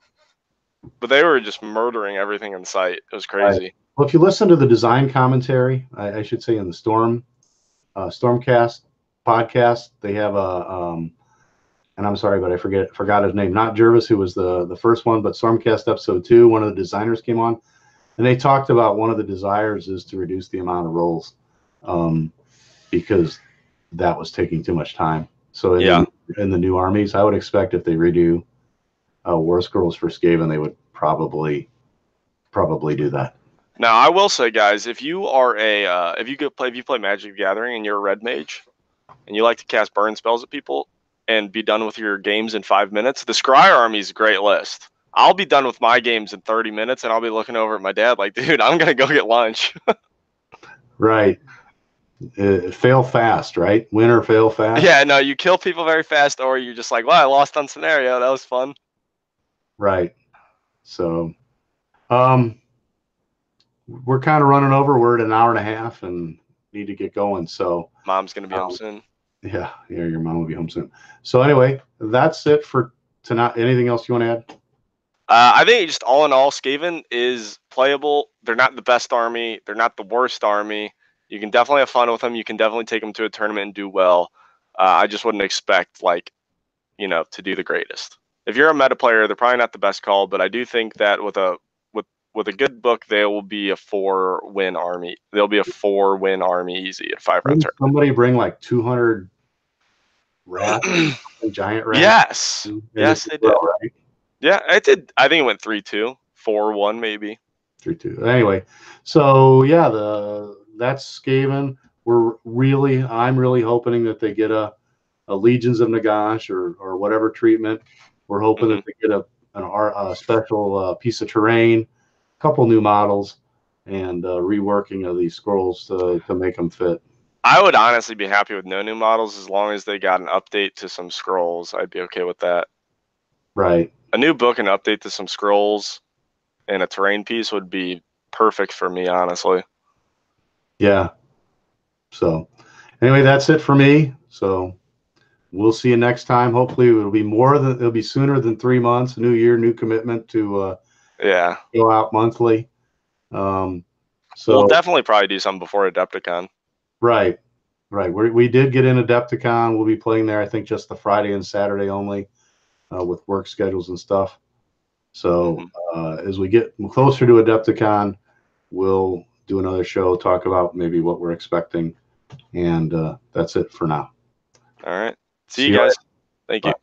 but they were just murdering everything in sight. It was crazy. Well, if you listen to the design commentary, I should say in the Stormcast podcast, they have and I'm sorry, but I forgot his name. Not Jervis, who was the first one, but Stormcast episode 2. One of the designers came on, and they talked about one of the desires is to reduce the amount of rolls, because that was taking too much time. So in the new armies, I would expect if they redo War Scrolls for Skaven, they would probably do that. Now, I will say, guys, if you are if you play Magic the Gathering and you're a red mage, and you like to cast burn spells at people and be done with your games in 5 minutes, the Scryer Army is a great list. I'll be done with my games in 30 minutes, and I'll be looking over at my dad like, dude, I'm gonna go get lunch. Right. Fail fast, right? Win or fail fast. Yeah, no, you kill people very fast, or you're just like, well, I lost on scenario. That was fun. Right. So, we're kind of running over. We're at an hour and a half and need to get going. So Mom's gonna be home soon. Yeah, your mom will be home soon. So anyway, that's it for tonight. Anything else you want to add? I think just all in all, Skaven is playable. They're not the best army. They're not the worst army. You can definitely have fun with them. You can definitely take them to a tournament and do well. I just wouldn't expect to do the greatest. If you're a meta player, they're probably not the best call, but I do think that with a good book, they will be a 4-win army. They'll be a 4-win army easy at 5-round tournament. Somebody bring like 200 rats, giant rats. Yes, yes, they did. Right? Yeah, it did. I think it went 3-2, 4-1 maybe. 3-2. Anyway, so yeah, that's Skaven. I'm really hoping that they get a Legions of Nagash or whatever treatment. We're hoping that they get a special piece of terrain, a couple new models, and reworking of these scrolls to make them fit. I would honestly be happy with no new models as long as they got an update to some scrolls. I'd be okay with that. Right. A new book and update to some scrolls and a terrain piece would be perfect for me, honestly. Yeah. So anyway, that's it for me. So we'll see you next time. Hopefully it'll be sooner than 3 months. New year, new commitment to go out monthly. So we'll definitely probably do something before Adepticon. Right. We did get in Adepticon. We'll be playing there, I think, just the Friday and Saturday only, with work schedules and stuff. So as we get closer to Adepticon, we'll do another show, talk about maybe what we're expecting. And that's it for now. All right. See you guys. Thank you. Bye.